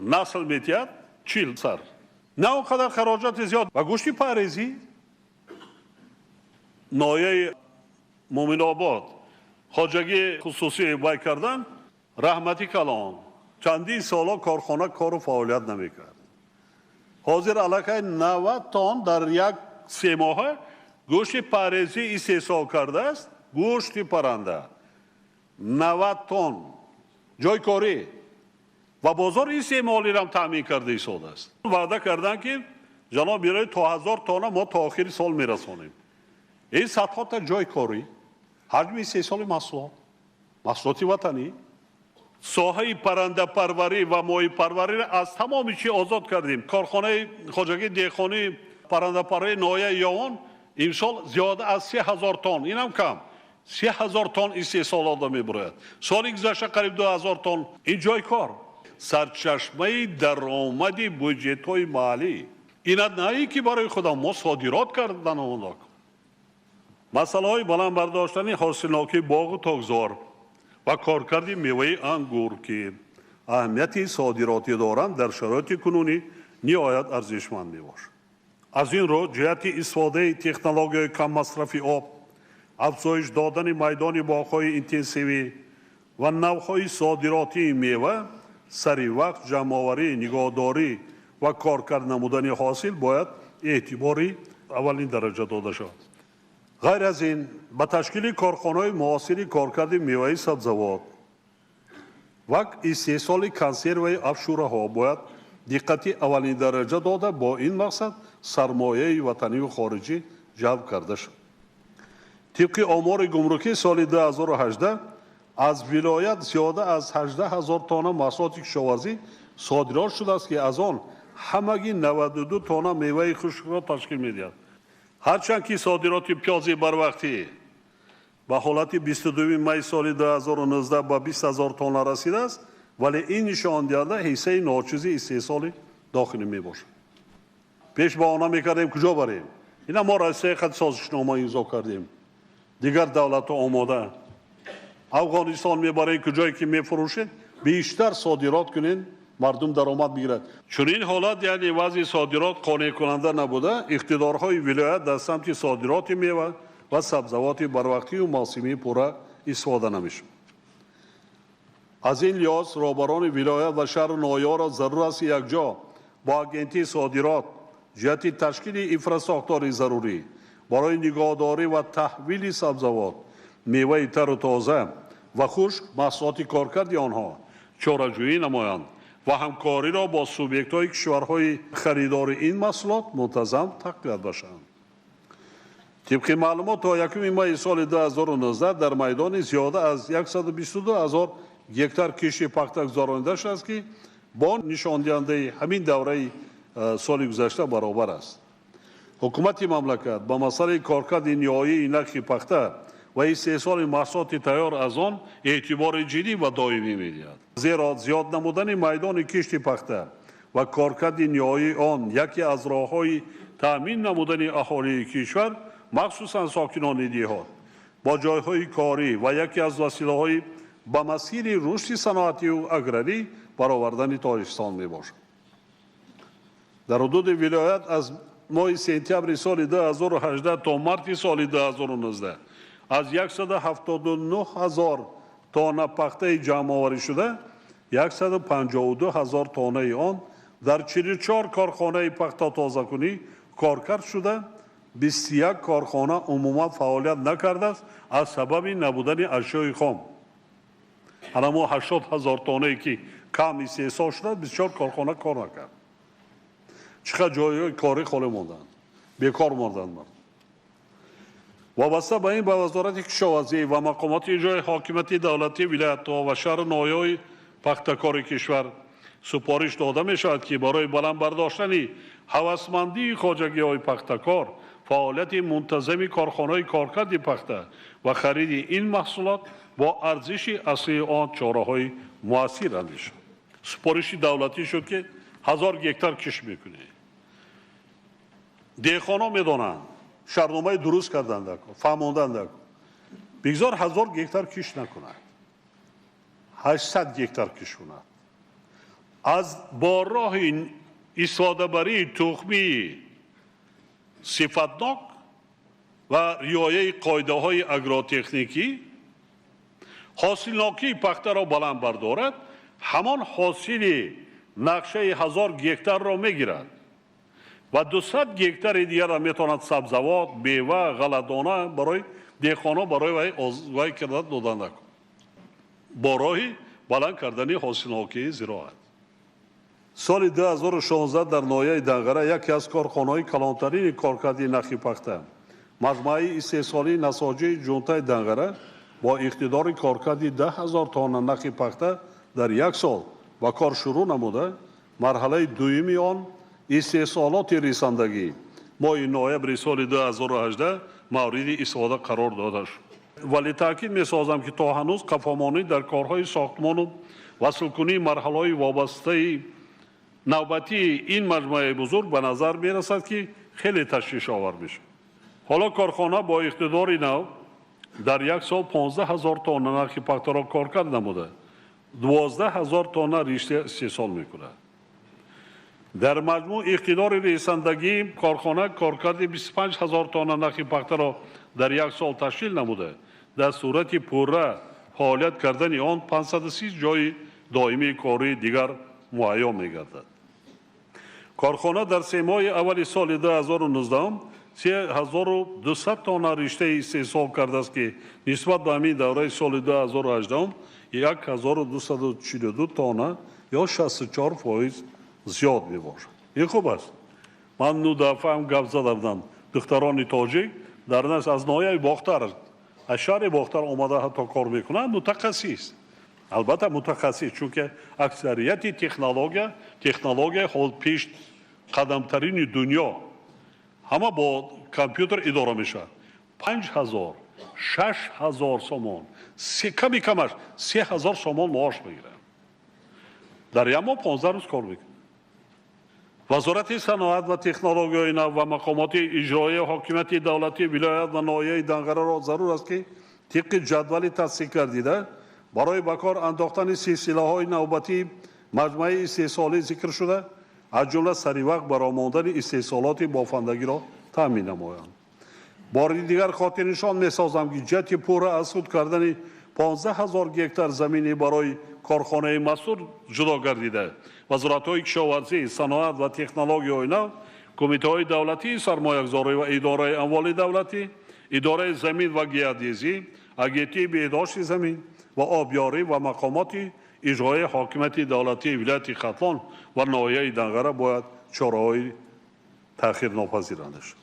насл метиҳад, 40 сар. на он қадар хароҷати зиёд. ва гӯшти парезӣ ноҳияи Муъминобод хоҷагии хусусӣ вай кардан, раҳмати калон чандин сола корхона кору фаъолият намекард. ҳозир аллакай 90 тонн дар як 3 моҳа гӯшти парезӣ истеҳсол кардааст. гӯшти парранда 90 тонн ҷойкорӣ ва бозори истеъмолиам таъмин карда истодааст. ваъда карданд ки ҷаноб мирои то 1000 тонна мо то охири сол мерасонем. ин садҳота ҷойкорӣ, ҳаҷми истеҳсоли маҳсулоти ватанӣ, соҳаи паррандапарварӣ ва моҳипарвариро аз тамоми чӣ озод кардем. корхонаи хоҷагии деҳқонии паррандапарварии ноҳияи Ёвон имсол зиёда аз 3000 тонн, инам кам 3000 тонн истеҳсол дода мебарояд. соли гузашта қариб 2000 тонн. ин ҷойкор сарчашмаи даромади бюҷетҳои маҳаллӣ. ина на ин ки барои худам мо содирот кардан ондак. масъалаҳои баландбардоштани ҳосилнокии боғу тогзор ва коркарди меваи ангур ки аҳамияти содиротӣ доранд дар шароити кунунӣ ниҳоят арзишманд мебошад. аз ин рӯ ҷиҳати истифодаи технологияҳои каммасрафи об, афзоиш додани майдони боғҳои интенсивӣ ва навъҳои содиротии мева сари вақт ҷамъоварӣ, нигоҳдорӣ ва коркард намудани ҳосил бояд эътибори аввалин дараҷа дода шавад. ғайр аз ин ба ташкили корхонаҳои муосири коркарди меваи сабзавот ва истеҳсоли консерваи афшураҳо бояд диққати аввалин дараҷа дода бо ин мақсад сармояи ватанию хориҷӣ ҷалб карда шуд. тибқи омори гумрукӣ соли 2018 از ولایت زیاده از 18,000 تانه محصولات کشاورزی صادرات شده است که از آن همگی 92 تانه میوه خشک را تشکیل می‌دهد. هرچند که صادرات پیاز بروقتی به حالت 22 می سال 2019 به 20,000 تانه رسیده است، ولی این نشان دهنده حصه ناچیزی استحصال داخلی میباشد. پیش با آنها میکردیم کجا بریم؟ اینا ما را سه خط سازشنامه امضا کردیم. دیگر دولت آماده افغانستان میبرین کجایی که میفروشید بیشتر صادرات کنین مردم درآمد بگیرد. چون این حالت یعنی وضع صادرات قانع کننده نبوده، اقتدارهای ولایت در سمت صادرات میوه و سبزیجات بروقتی و موسمی پورا استفاده نمیشه. از این لحاظ رهبران ولایت و شهر نویا را ضرور است یک جا با اگنتی صادرات جهت تشکیل انفراستراکچور ضروری برای نگهداری و تحویل سبزیجات، میوه تر و تازه و خشک محصولات کارکرد آنها چاره‌جویی نمایند و همکاری را با سوبیکت‌های کشورهای خریدار این محصولات منتظم تقویت باشند. طبق معلومات تا 1 می سال 2019 در میدان زیاده از 122,000 گکتار کشتی پخته گذرانده شده است که با نشان دهنده همین دوره سال گذشته برابر است. حکومت مملکت با مسئله کارکرد نهایی نرخ پخته و استحصال محصولات تیار از آن اعتبار جدی و دائمی می‌دهد. زیرا زیاد نمودن میدان کشتی پخته و کارکرد نهایی آن یکی از راه‌های تأمین نمودن اهالی کشور مخصوصا ساکنان دیهات با جایهای کاری و یکی از وسیله‌های با مسیر رشد صنعتی و اگراری برآوردن تاجیکستان میباشد. در حدود ولایت از ماه سپتامبر سال 2018 تا مارس سال 2019 از 179,000 تانه پخته جمع آوری شده، 152,000 تانه آن در 44 کارخانه پخته تازه‌کنی کارکرد شده، 21 کارخانه عموما فعالیت نکرده است از سبب نبودن اشیاء خام. اما 80,000 تانه که کم استحصال شده، 24 کارخانه کار نکرد. چقدر جای کاری خالی ماندند، بیکار ماندند مرد. وابسته به این به وزارت کشاورزی و مقامات اجرای حاکمیت دولتی ولایت‌ها و شهر نویای پخته‌کار کشور سپارش داده می شود که برای بلند برداشتن هوسمندی خواجگی‌های پخته‌کار فعالیت منتظم کارخانه‌های کارکرد پخته و خرید این محصولات با ارزش اصلی آن چاره‌های مؤثر اندیشه. سپارش دولتی شد که 1000 گکتار کش میکنه. دیخانا میدانند شهرنامه درست کردند فهماندند بگذار 1000 گکتار کش نکند، 800 گکتار کش کند. از با راه استفاده بری تخمی صفتناک و رعایت قاعده‌های اگراتکنیکی حاصلناکی پخته را بلند بردارد، همان حاصل نقشه 1000 گکتار را میگیرد و 200 گکتار دیگر را میتواند سبزیجات، میوه، غله‌دانه برای دیخانا برای وی کردن دادن کند با راه بلند کردن حاصلناکی زراعت. سال 2016 در ناحیه دنگره یکی از کارخانه‌های کلانترین کارکردی نخی پخته مجموعه استحصالی نساجی جونتای دنگره با اقتدار کارکردی 10,000 تانه نخی پخته در یک سال و کار شروع نموده، مرحله دومی آن استحصالات رساندگی ماه نوامبر سال 2018 مورد استفاده قرار داده شد. ولی تاکید می‌سازم که تا هنوز قفامانی در کارهای ساختمان و وصل‌کنی مرحله وابسته نوبتی این مجموعه بزرگ به نظر می‌رسد که خیلی تشویش آور میشه. حالا کارخانه با اقتدار نو در یک سال 15,000 تانه نخی پخته را کارکرد نموده، 12,000 تانه ریشته استحصال می‌کند. در مجموع اقتدار رساندگی کارخانه کارکرد 25,000 تانه نخی پخته را در یک سال تشکیل نموده، در صورت پوره فعالیت کردن آن 530 جای دائمی کاری دیگر مهیا می‌گردد. کارخانه در 3 ماه اول سال 2019 3200 تانه ریشته استحصال کرده است که نسبت به همین دوره سال 2018 1242 تانه یا 64% زیاد میباشد. این خوب است. من نو دفعه هم گپ زدم دختران تاجیک در نس از ناحیه باختر از شهر باختر آمده حتی کار میکنن متخصص البته متخصص چون که اکثریت تکنولوژی حال پیش قدمترین دنیا همه با کامپیوتر اداره میشه 5000 6000 سومون کمی کمش 3000 سومون معاش میگیره در یه ماه 15 روز کار میکنه وزارت صنعت و تکنولوژی نو و مقامات اجرایی حاکمیت دولتی ولایت و ناحیه دنگره را ضرور است که طبق جدول تصدیق گردیده برای بکار انداختن سلسله‌های نوبتی مجموعه استحصالی ذکر شده از جمله سریع وقت برآمدن استحصالات بافندگی را تامین نمایند بار دیگر خاطر نشان می‌سازم که جهت پوره ازخود کردن 15000 گکتار زمینی برای کارخانه مسئول جدا گردیده وزارت‌های کشاورزی صنعت و تکنولوژی نو کمیته‌های دولتی سرمایه‌گذاری و اداره اموال دولتی اداره زمین و گیاه‌دیزی اگنتی بهداشت زمین و آبیاری و مقامات اجرایی حاکمیت دولتی ولایت ختلان و ناحیه دنگره باید چاره‌های تأخیر ناپذیرانده شود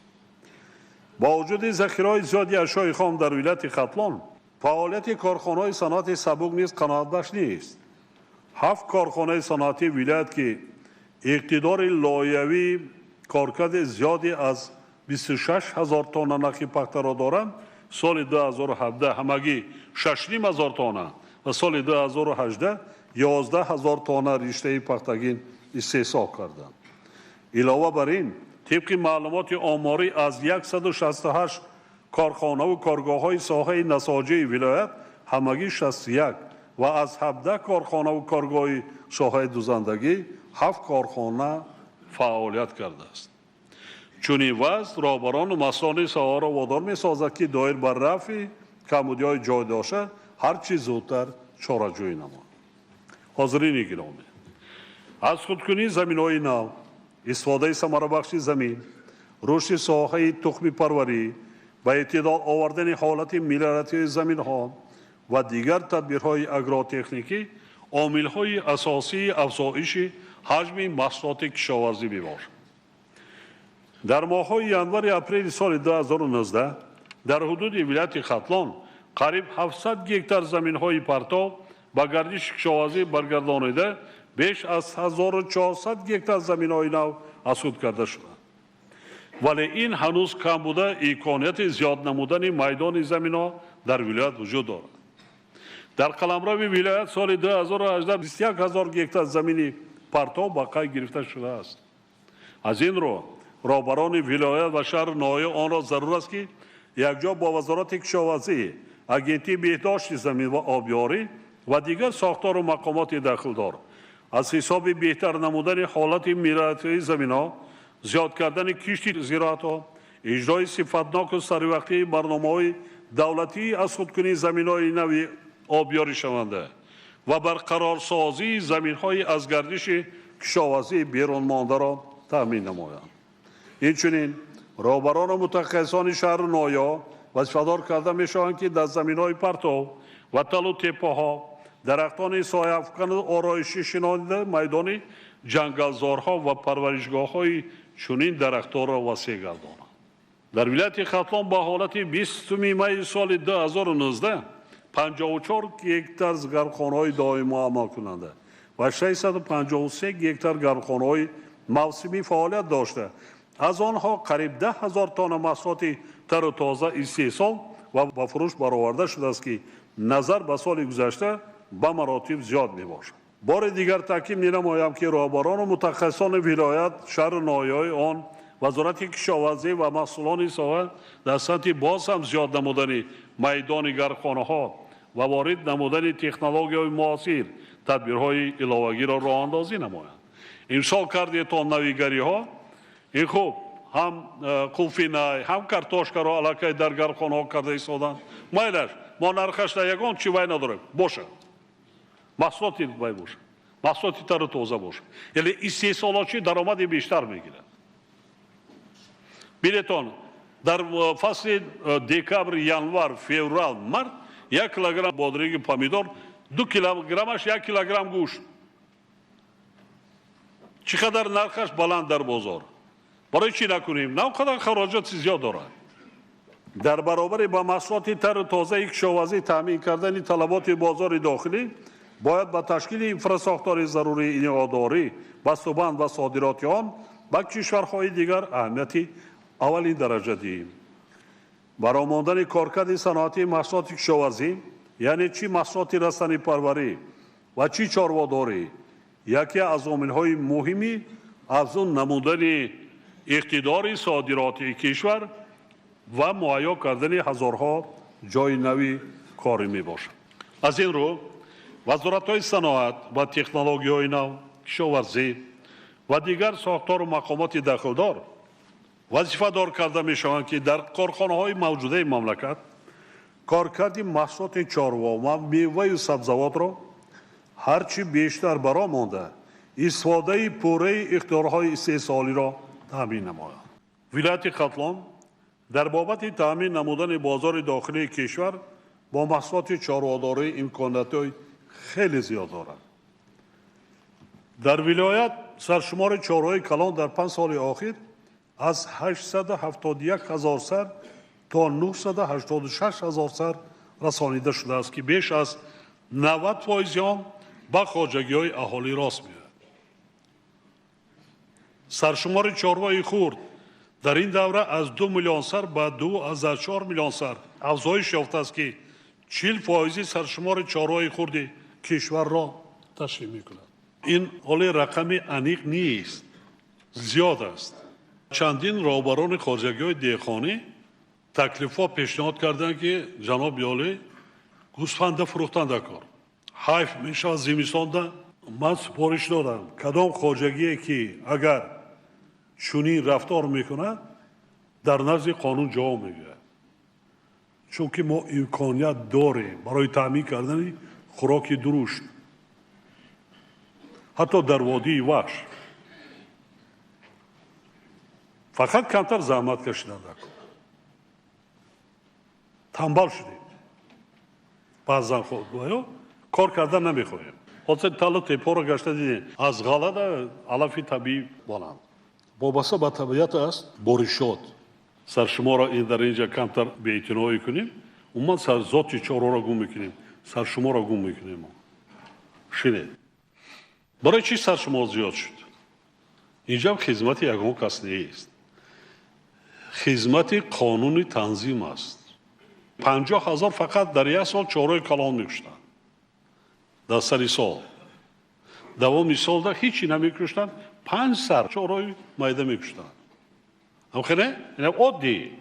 با وجود ذخیره‌های زیادی اشیاء خام در ولایت ختلان فعالیت کارخانه‌های صنعت سبک نیز قناعت‌بخش نیست 7 کارخانه صنعتی ولایت که اقتدار لایحه‌ای کارکرد زیادی از 26000 تن نخی پخته را دارند سال 2017 همگی 6,500 تن و سال 2018 11,000 تن رشته پختگی استحصال کردند علاوه بر این طبق معلومات آماری از 168 کارخانه و کارگاه‌های ساحه نساجی ولایت همگی 61 و از 17 کارخانه و کارگاه ساحه دوزندگی 7 کارخانه فعالیت کرده است چنین وضع رهبران و مسئولان ساحه را وادار می‌سازد که دایر بر رفع کمبودی‌های جای داشته هر چیز زودتر چاره‌جویی نمایند حاضرین گرامی از خودکنی زمین‌های نو استفاده ثمره‌بخش زمین رشد ساحه تخم پروری و اعتدال آوردن حالت میلیارتی زمین‌ها و دیگر تدبیرهای اگراتکنیکی عامل‌های اساسی افزایش حجم محصولات کشاورزی میباشد در ماه‌های ینور اپریل سال 2019 در حدود ولایت ختلان قریب 700 گکتار زمین‌های پرتو به گردش کشاورزی برگردانیده بیش از 1400 گکتار زمین‌های نو ازخود کرده شده ولی این هنوز کم بوده امکانیت زیاد نمودن میدان زمین‌ها در ولایت وجود دارد در قلمرو ولایت سال 2018 21000 گکتار زمین پرتو به قید گرفته شده است از این رو رهبران ولایت و شهر ناحیه آن را ضرور است که یکجا با وزارت کشاورزی اگنتی بهداشت زمین و آبیاری و دیگر ساختار و مقامات دخلدار از حساب بهتر نمودن حالت میراثی زمین‌ها زیاد کردن کشت زراعت‌ها اجرای صفتناک و سریع برنامه‌های دولتی از خودکنی زمین‌های نو آبیاری شونده و برقرارسازی زمین‌های از گردش کشاورزی بیرون مانده را تامین نمایند اینچنین رهبران و متخصصان شهر ناحیه وظیفه‌دار کرده می‌شوند که در زمین‌های پرتو و تل و تپه‌ها درختان سایه افکن آرایشی شناخته میدان جنگلزارها و پرورشگاه‌های چنین درختان را وسیع گردانند در ولایت ختلان با حالت 20 می سال 2019 54 گکتار گرمخانه‌های دائمی عمل کننده و 653 گکتار گرمخانه‌های موسمی فعالیت داشته از آنها قریب 10,000 تن محصولات تر و تازه استحصال و به فروش برآورده شده است که نظر به سال گذشته به مراتب زیاد میباشد بار دیگر تاکید می‌نمایم که رهبران و متخصصان ولایت شهر ناحیه‌های آن وزارت کشاورزی و مسئولان ساحه در سطح باز هم زیاد نمودن میدان گرمخانه‌ها و وارد نمودن تکنولوژی‌های معاصر تدبیرهای علاوه‌ای را راه اندازی نمایند امسال کردیتان نویگری‌ها این خوب هم قلفینای هم کارتوشکا را علاقه در گرمخانه‌ها کرده ایستادند مایلش ما نرخش یگان چی وای نداریم باشه محصولاتی وای باشه محصولاتی تر و تازه باشه یعنی استحصالاتچی درآمد بیشتر میگیره ببینید در فصل دکامبر ینور فوریه مارت 1 کیلوگرم بادرنگ پامیدور 2 کیلوگرمش 1 کیلوگرم گوشت چقدر نرخش بلند در بازار برای چی نکنیم نه اونقدر خراجات زیاد داره در برابر با محصولات تر و تازه کشاورزی تامین کردن طلبات بازار داخلی باید با تشکیل انفراستراکچور ضروری اینهاداری بسته‌بند و صادرات آن با کشورهای دیگر اهمیت اولین درجه دهیم. برای ماندن کارکرد صنعتی محصولات کشاورزی یعنی چی محصولات رستنی پروری و چی چاره‌داری یکی از عامل‌های مهمی افزون نمودن اقتدار صادراتی کشور و مهیا کردن هزارها جای نوی کاری میباشد. از این رو وزارت‌های صنعت و تکنولوژی‌های نو، کشاورزی و دیگر ساختار و مقامات دخلدار وظیفه دار کرده میشوند که در کارخانه‌های موجوده مملکت کارکرد محصولات چاروا و میوه و سبزیجات را هرچی بیشتر برآمده استفاده پوره اختیارهای استحصالی را تامین نمایند. ولایت ختلان در بابت تامین نمودن بازار داخلی کشور با محصولات چاره‌داری امکانات‌های خیلی زیاد دارد. در ولایت سرشمار چاره‌های کلان در 5 سال اخیر از 871,000 سر تا 986,000 سر رسانیده شده است که بیش از 90% آن به خواجگی‌های اهالی راست می‌آید. سرشمار چاره‌های خرد در این دوره از 2 میلیون سر به 2.4 میلیون سر افزایش یافته است که 40% سرشمار چاره‌های خرد کشور را تشکیل می‌کند. این حالی رقم انیق نیست، زیاد است. چندین راهبران خواجگی‌های دهقانی تکلیف‌ها پیشنهاد کردند که جناب عالی گوسفند فروختند کار. حیف میشه زمستان من سپارش دادم کدام خواجگی که اگر چنین رفتار میکنه در نزد قانون جواب میگیره. چون که ما امکانیت داریم برای تامین کردن خوراک درشت حتی در وادی وحش. فقط کمتر زحمت کشیدن نکن. تنبل شدیم. بعضا خود کار کردن نمیخواهیم. حاضر تلا تپا را گشته دیدیم. از غلط علف طبیعی بلند. وابسته به طبیعت است بارشات. سرشما را این در اینجا کمتر به اعتنایی کنیم. اون سر ذات چارا را گم میکنیم. سرشما را گم میکنیم. شنید. برای چی سرشما زیاد شد؟ اینجا خدمت یگان کس نیست. خدمت قانونی تنظیم است. 50,000 فقط در یک سال چاره‌های کلان میکشتند. در سری سال. دوامی سال در هیچی نمیکشتند. 5 سر چاره‌های مایده میکشتند. همخیره؟ این عادی.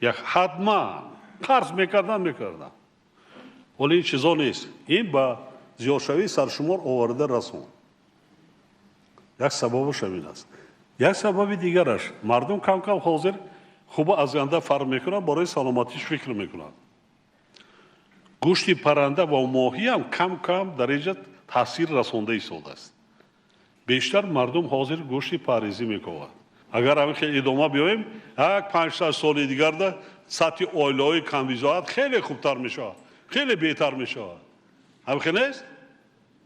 یک حتما قرض میکردن. ولی این چیزا نیست. این با زیادشوی سرشمار آورده رسون. یک سببش همین است. یک سبب دیگرش مردم کم کم حاضر خوب از آینده فرق میکنن برای سلامتیش فکر میکنن. گوشت پرنده و ماهی هم کم کم در اینجا تاثیر رسانده ایستاده است. بیشتر مردم حاضر گوشت پاریزی میکنند. اگر همین خیلی ادامه بیاییم 5-6 سال دیگر ده سطح اویلای کمبیزات خیلی خوبتر میشه. خیلی بهتر میشه. همین نیست؟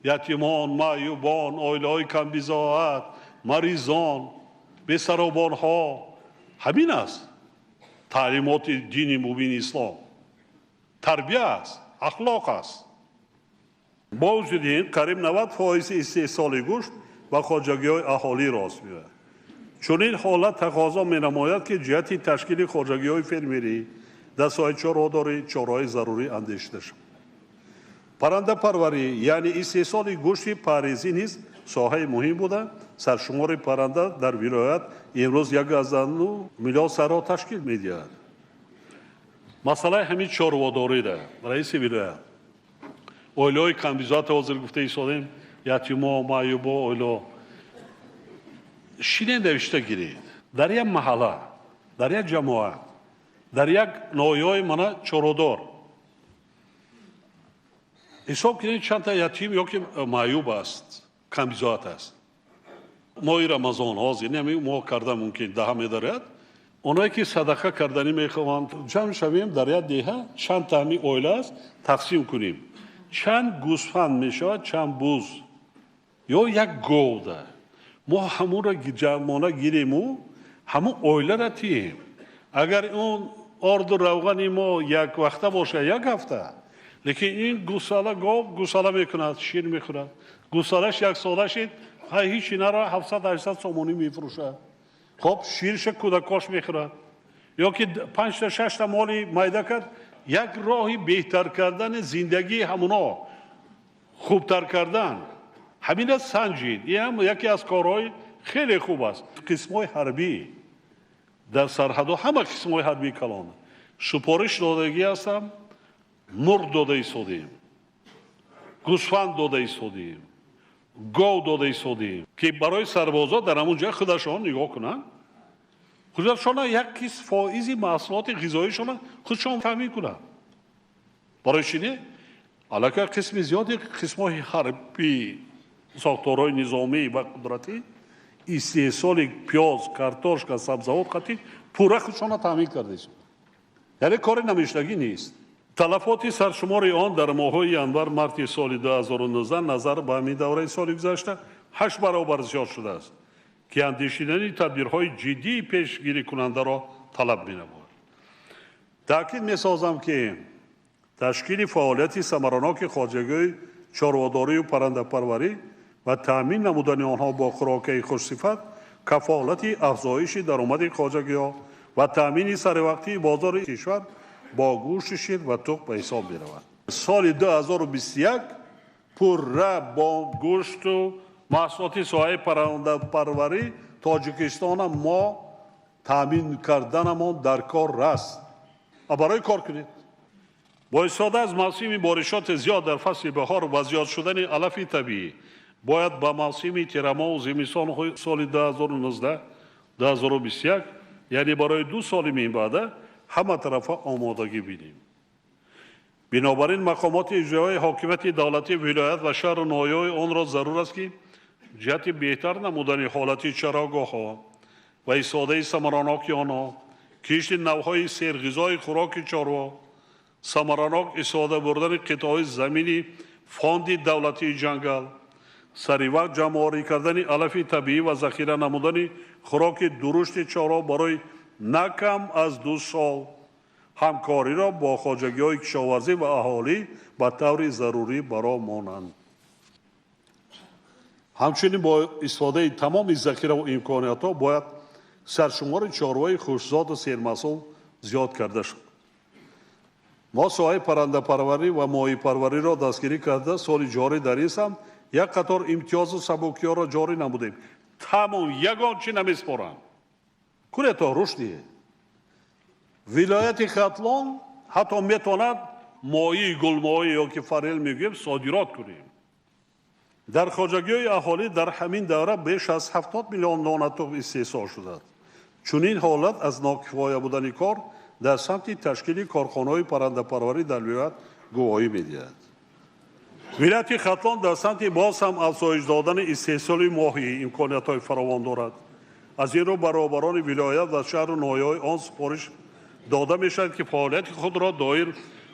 یتیمان، معیوبان، اویلای کمبیزات، مریضان، بی‌سروبان ها همین است. تعلیمات دین مبین اسلام تربیت است، اخلاق است. با وجود این قریب 90% استحصال گوشت و خواجگی‌های اهالی راست می‌آید. چون این حالت تقاضا می‌نماید که جهت تشکیل خواجگی‌های فرمری در ساحه چاره‌داری چاره‌های ضروری اندیشیده شود. پرنده پروری یعنی استحصال گوشت پاریزی نیز ساحه مهم بوده. سرشمار پرنده در ولایت امروز 1.9 میلیون سر را تشکیل می‌دهد. مسئله همین چاره‌داری ده. رئیس ولایت اویلای کمبیزات حاضر گفته ایستادیم یتیما معیوبا اویلا شینه نوشته گیرید. در یک محله، در یک جماعت، در یک ناحیه من چاره‌دار حساب کنید چند تا یتیم یا که معیوب است، کمبیزات است. ماه رمضان حاضر نمی ماه کرده ممکن ده می‌دارد. اونایی که صدقه کردنی میخواهند جمع شویم در یک دهه چند تا می اویله است تقسیم کنیم. چند گوسفند میشه چند بوز یا یک گوده ما همون را جمعانه گیریم و همون اویله را تیم. اگر اون орду равғани мо як вақта боша як ҳафта лекин ин гусала гов гусала мекунад шир мехӯрад гусалаш як сола шид ҳеҷ инаро 700-800 сомонӣ мефурӯшад хоб ширша кӯдакош мехӯрад ёки 5-6 моли майда кард як роҳи беҳтар кардани зиндагии ҳамуно хубтар кардан ҳамина санҷид ин ҳам яке аз корҳои хеле хуб аст қисмҳои ҳарбӣ дар сарҳадҳо ҳама қисмҳои ҳарбии калон супориш додагӣ ҳастам мурғ дода истодем гӯсфанд дода истодем гов дода истодем ки барои сарбозо дар ҳамун ҷо худашон нигоҳ кунанд худашон як қисм фоизи маҳсулоти ғизоишон худшон таъмин кунанд барои чӣ аллакай қисми зиёди қисмҳои ҳарбӣ сохторҳои низомӣ ва қудратӣ истеҳсоли пиёз картошка сабзавот қатӣ пурра худшона таъмин карда истод яъне кори намештагӣ нест талафоти саршумори он дар моҳҳои январ марти соли 2019 назар ба ҳамин давраи соли гузашта 8 баробар зиёд шудааст ки андешидани тадбирҳои ҷиддии пешгирикунандаро талаб менамояд таъкид месозам ки ташкили фаъолияти самараноки хоҷагии чорводорию паррандапарварӣ ва таъмин намудани онҳо бо хӯрокаи хушсифат кафолати афзоиши даромади хоҷагиҳо ва таъмини саривақтии бозори кишвар бо гӯшти шир ва туғ ба ҳисоб меравад соли 2021 пурра бо гӯшту маҳсулоти соҳаи паррандапарварӣ тоҷикистона мо таъмин карданамон дар кор аст барои кор кунед бо истифода аз мавсими боришоти зиёд дар фасли баҳор ва зиёд шудани алафи табиӣ бояд ба мавсими тирамоҳу зимистони соли 2019-2021 яъне барои 2 соли минбаъда ҳама тарафа омодагӣ бинем бинобар ин мақомоти иҷроии ҳокимияти давлати вилоят ва шаҳру ноҳияҳои онро зарур аст ки ҷиҳати беҳтар намудани ҳолати чарогоҳҳо ва истифодаи самараноки онҳо кишти навъҳои серғизои хӯроки чорво самаранок истифода бурдани қитъаҳои замини фонди давлатии ҷангал саривақт ҷамъоварӣ кардани алафи табиӣ ва захира намудани хӯроки дурушти чорво барои на кам аз 2 сол ҳамкориро бо хоҷагиҳои кишоварзӣ ва аҳолӣ ба таври зарурӣ баромонанд ҳамчунин бо истифодаи тамоми захираву имкониятҳо бояд саршумори чорвои хушкзоду сермаҳсул зиёд карда шуд мо соҳаи паррандапарварӣ ва моҳипарвариро дастгирӣ карда соли ҷорӣ дар ин самт як қатор имтиёзу сабукиёро ҷорӣ намудем тамом ягон чӣ намеспоранд кунед то рушд диҳед вилояти хатлон ҳатто метавонад моҳии гулмоҳӣ ёки форел мегӯем содирот кунем дар хоҷагиҳои аҳолӣ дар ҳамин давра беш аз 70 миллион нонатуғ истеҳсол шудааст чунин ҳолат аз нокифоя будани кор дар самти ташкили корхонаҳои паррандапарварӣ дар вилоят гувоҳӣ медиҳад вилояти хатлон дар самти боз ҳам афзоиш додани истеҳсоли моҳӣ имкониятҳои фаровон дорад аз ин рӯ баробарони вилоят ва шаҳру ноҳияҳои он супориш дода мешавад ки фаъолияти худро доир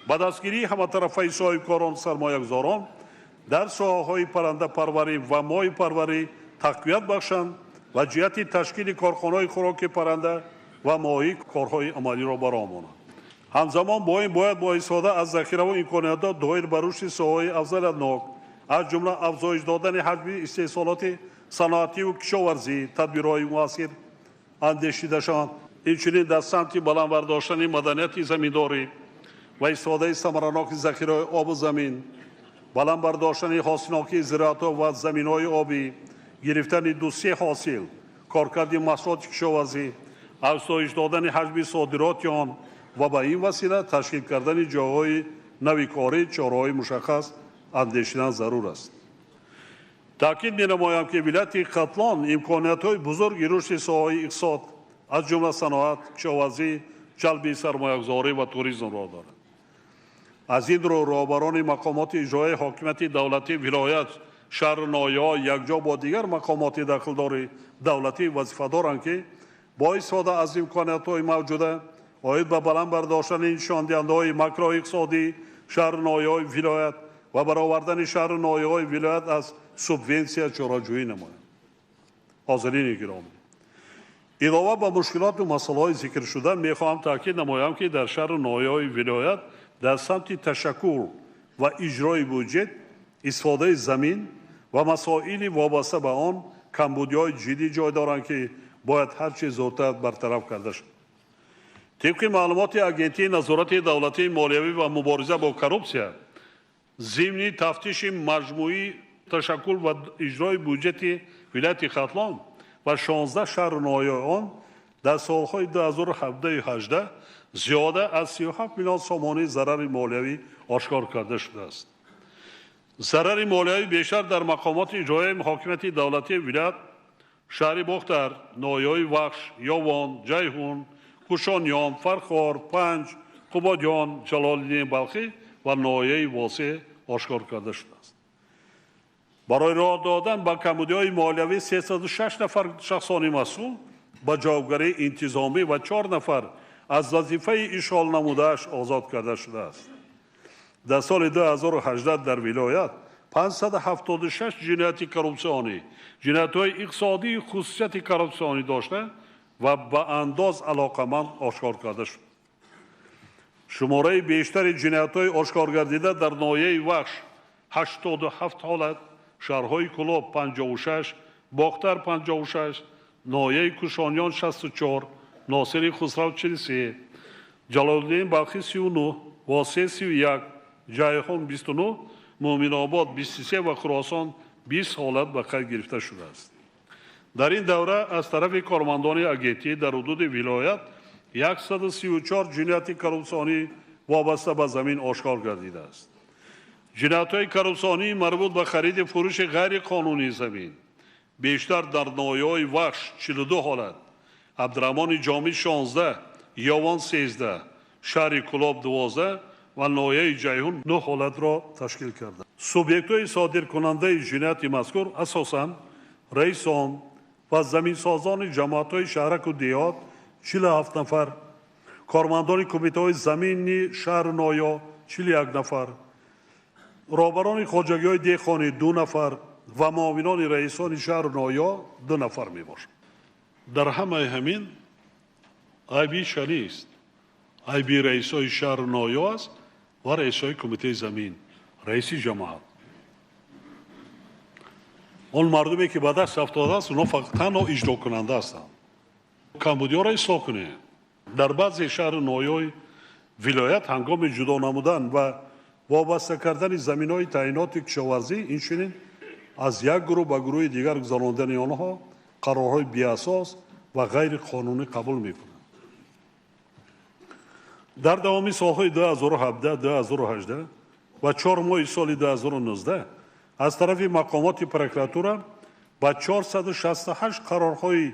ба дастгирии ҳаматарафаи соҳибкорон сармоягузорон дар соҳаҳои паррандапарварӣ ва моҳипарварӣ тақвият бахшанд ва ҷиҳати ташкили корхонаҳои хӯроки парранда ва моҳӣ корҳои амалиро баромонанд ҳамзамон бо ин бояд бо истифода аз захираву имкониятҳо доир ба рушди соҳаи афзалиятнок аз ҷумла афзоиш додани ҳаҷми истеҳсолоти саноативу кишоварзӣ тадбирҳои муассир андешида шаванд инчунин дар самти баландбардоштани маданияти заминдорӣ ва истифодаи самараноки захираҳои обу замин баландбардоштани ҳосилнокии зироатҳо ва заминҳои обӣ гирифтани дусти ҳосил коркарди маҳсулоти кишоварзӣ афзоиш додани ҳаҷми содироти он ва ба ин васила ташкил кардани ҷойҳои нави корӣ чораҳои мушаххас андешидан зарур аст таъкид менамоям ки вилояти хатлон имкониятҳои бузурги рушди соҳаи иқтисод аз ҷумла саноат кишоварзӣ ҷалби сармоягузорӣ ва туризмро дорад аз ин рӯ роҳбарони мақомоти иҷроии ҳокимияти давлати вилоят шаҳру ноҳияҳо якҷо бо дигар мақомоти дахлдори давлатӣ вазифадоранд ки бо истифода аз имкониятҳои мавҷуда оид ба баланд бардоштани нишондиҳандаҳои макроиқтисодии шаҳру ноҳияҳои вилоят ва баровардани шаҳру ноҳияҳои вилоят аз субвенсия чораҷӯӣ намоянд ҳозирини гиромӣ илова ба мушкилоту масъалаҳои зикр шуда мехоҳам таъкид намоям ки дар шаҳру ноҳияҳои вилоят дар самти ташаккул ва иҷрои бюджет истифодаи замин ва масоили вобаста ба он камбудиҳои ҷиддӣ ҷой доранд ки бояд ҳарчи зудтар бартараф карда шавад. طبق معلومات اگنتی نظارت دولتی مالیوی و مبارزه با کروپسیا ضمن تفتیش مجموعی تشکل و اجرای بودجه ولایت ختلان و 16 شهر ناحیه آن در سالهای 2017-18 زیاده از 37 میلیون سومانی ضرر مالیوی آشکار کرده شده است. ضرر مالیوی بیشتر در مقامات اجرایی محاکمت دولتی ولایت شهر بختر، ناحیه‌های وخش، یاوان، جیهون، کشانیان، فرخار، پنج، قبادیان، جلال‌الدین بلخی و ناحیه واسع آشکار کرده شده است. برای راه دادن به کمبودی‌های مالیوی 306 نفر شخصانی مسئول به جوابگری انتظامی و 4 نفر از وظیفه اشغال نموده‌اش آزاد کرده شده است. در سال 2018 در ولایت 576 جنایت کروپسیونی، جنایت‌های اقتصادی خصوصیت کروپسیونی داشته و به انداز علاقمند آشکار کرده شد. شماره بیشتر جنایت‌های آشکار گردیده در ناحیه وخش 87 حالت، شهرهای کلاب 56، باختر 56، ناحیه کشانیان 64، ناصری خسرو 43، جلال‌الدین بلخی 39، واسع 31، جیهون 29، مومن‌آباد 23 و خراسان 20 حالت به قید گرفته شده است. در این دوره از طرف کارمندان اگنتی در حدود ولایت 134 جنایت کروپسیونی وابسته به زمین آشکار گردیده است. جنایت‌های کروپسیونی مربوط به خرید فروش غیر قانونی زمین بیشتر در ناحیه‌های وخش 42 حالت، عبدالرحمن جامی 16، یاوان 13، شهر کلاب 12 و ناحیه جیهون 9 حالت را تشکیل کرده. سوبیکت‌های صادرکننده جنایت مذکور اساساً رئیسان و زمینسازان جماعت‌های شهرک و دیهات 47 نفر، کارمندان کمیته‌های زمینی شهر نایا 41 نفر، رهبران خواجگی‌های دهقانی 2 نفر و معاونان رئیسان شهر نایا 2 نفر میباشند. در همه همین عیبی نیست. عیبی رئیسای شهر نایا است و رئیسای کمیته زمین، رئیس جماعت. اون مردمی که به دست افتاده است اونا فقط تنها اجرا کننده هستند. کمبودی‌ها را اصلاح کنه. در بعضی شهر ناحیه‌های ولایت هنگام جدا نمودن و وابسته کردن زمین‌های تعیینات کشاورزی اینچنین از یک گروه به گروه دیگر گذراندن آنها قرارهای بی‌اساس و غیر قانونی قبول می‌کنند. در دوامی سال‌های 2017 2018 و 4 ماه سال 2019 از طرف مقامات پروکراتورا با 468 قرارهای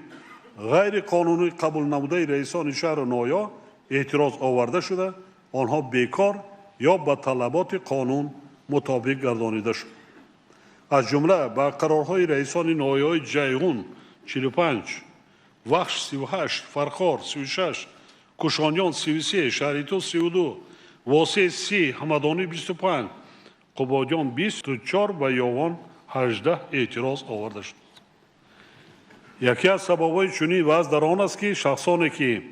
غیر قانونی قبول نموده رئیسان شهر نایا اعتراض آورده شده، آنها بیکار یا با طلبات قانون مطابق گردانیده شد. از جمله با قرارهای رئیسان ناحیه‌های جیهون 45، وخش 38، فرخار 36، کشانیان 33، شهریتو 32، واسع 30، همدانی 25، قبادیان 24 و یاوان 18 اعتراض آورده شد. یکی از سبب‌های چنین وضع در آن است که شخصانی که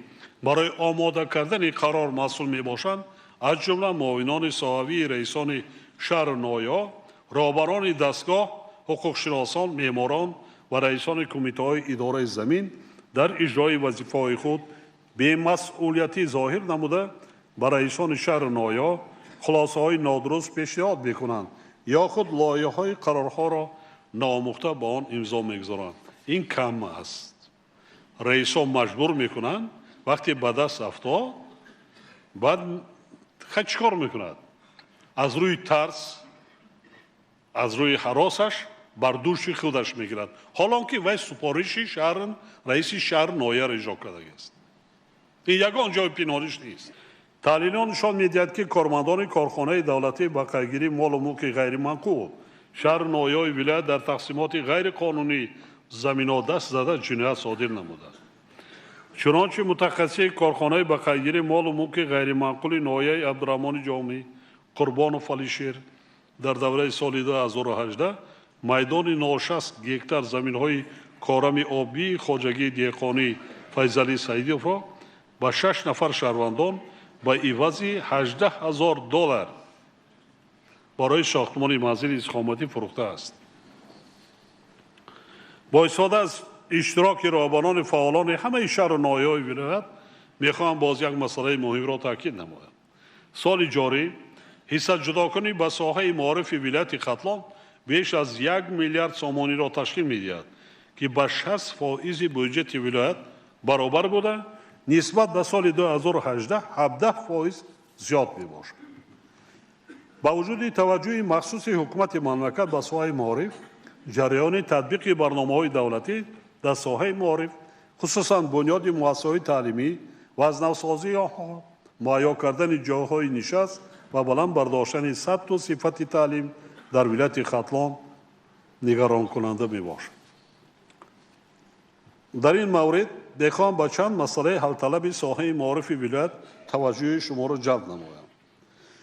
برای آماده کردن قرار مسئول میباشند از جمله معاونان صاحبی رئیسان شهر نایا، رهبران دستگاه، حقوقشناسان، معماران و رئیسان کمیته‌های اداره زمین در اجرای وظیفه‌های خود بی‌مسئولیتی ظاهر نموده به رئیسان شهر نایا خلاصه‌های نادرست پیشنهاد می‌کنند یا خود لایحه‌های قرارها را نامخته به آن امضا می‌گذارند. این کم است. رئیسان مجبور می‌کنند وقتی به دست افتاد بعد خود چیکار می‌کند؟ از روی ترس، از روی هراسش بر دوش خودش می‌گیرد، حالا که وی سپارش شهر رئیس شهر نایا را اجرا کرده است. این یگان جای پنهانیش نیست. تحلیلان نشان می‌دهد که کارمندان کارخانه دولتی با قیدگیری مال و ملک غیر منقول شهر ناحیه‌های ولایت در تقسیمات غیر قانونی زمین‌ها دست زده جنایت صادر نمودند. چنانچه متخصص کارخانه با قیدگیری مال و ملک غیر منقول ناحیه عبدالرحمن جامی، قربان و فلیشیر در دوره سال 2018 میدان 960 گکتار زمین‌های کارم آبی خواجگی دهقانی Файзали Саидовро ба 6 нафар шаҳрвандон ба ивази $18,000 барои сохтмони манзили изҳоматӣ фурӯхтааст. با استفاده از اشتراک راهبانان فعالان همه شهر و ناحیه‌های ولایت میخواهم باز یک مسئله مهم را تاکید نمایم. سال جاری حصت جداکنی به ساحه معارف ولایت ختلان بیش از 1 میلیارد سامانی را تشکیل می‌دهد که به 60% بودجه ولایت برابر بوده، نسبت به سال 2018 17% زیاد میباشد. با وجود توجه مخصوص حکومت مملکت به ساحه معارف، جریان تطبیق برنامه‌های دولتی در ساحه معارف خصوصا بنیاد مؤسسه‌های تعلیمی و از نوسازی آنها، مهیا کردن جاهای نشست و بلند برداشتن سطح و صفت تعلیم در ولایت ختلان نگران کننده میباشد. در این مورد بخواهم به چند مسئله حل طلب ساحه معارف ولایت توجه شما را جلب نمایم.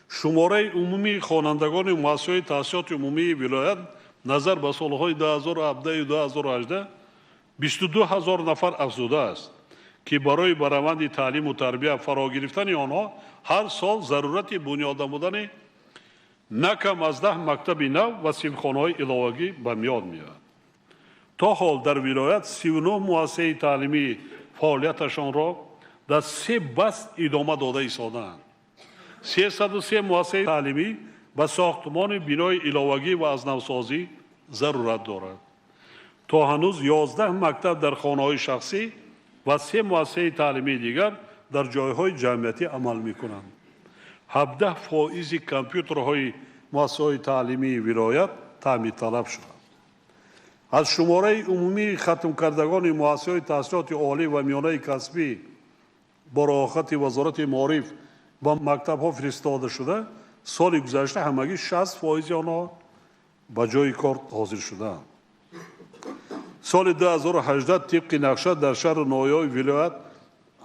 شماره عمومی خوانندگان مؤسسه‌های تحصیلات عمومی ولایت نظر به سالهای 2017 و 2018 22,000 نفر افزوده است که برای برآورد تعلیم و تربیت فرا گرفتن آنها هر سال ضرورت بنیاد نمودن نه کم از 10 مکتب نو و صنفخانه‌های علاوگی به میاد میاد. تا حال در ولایت 39 مؤسسه تعلیمی فعالیتشان را در 3 بست ادامه داده ایستاده‌اند. 303 مؤسسه تعلیمی به ساختمان بنای علاوگی و از نوسازی ضرورت دارد. تا هنوز 11 مکتب در خانه‌های شخصی و 3 مؤسسه تعلیمی دیگر در جایهای جمعیتی عمل می‌کنند. 17% کامپیوترهای مؤسسه‌های تعلیمی ولایت تامین طلب شد. از شماره عمومی ختم کردگان مؤسسه‌های تحصیلات عالی و میانه کسبی با راهخط وزارت معارف با مکتب‌ها فرستاده شده، سال گذشته همگی 60% آنها به جای کار حاضر شدند. سال 2018 طبق نقشه در شهر ناحیه‌های ولایت